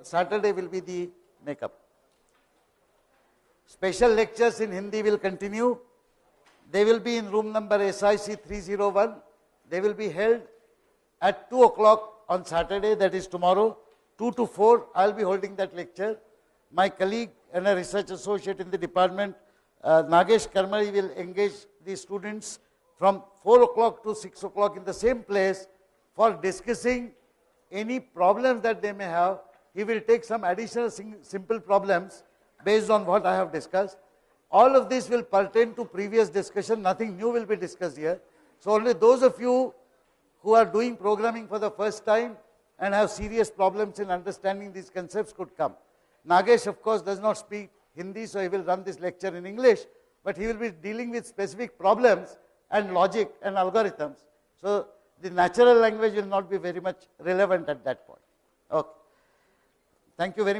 Saturday will be the makeup. Special lectures in Hindi will continue. They will be in room number SIC 301. They will be held at 2 o'clock on Saturday, that is tomorrow, 2 to 4. I will be holding that lecture. My colleague and a research associate in the department, Nagesh Karmari, will engage the students from 4 o'clock to 6 o'clock in the same place for discussing any problems that they may have. He will take some additional simple problems based on what I have discussed. All of this will pertain to previous discussion, nothing new will be discussed here. So only those of you who are doing programming for the first time and have serious problems in understanding these concepts could come. Nagesh, of course, does not speak Hindi, so he will run this lecture in English, but he will be dealing with specific problems and logic and algorithms. So the natural language will not be very much relevant at that point. Okay. Thank you very much.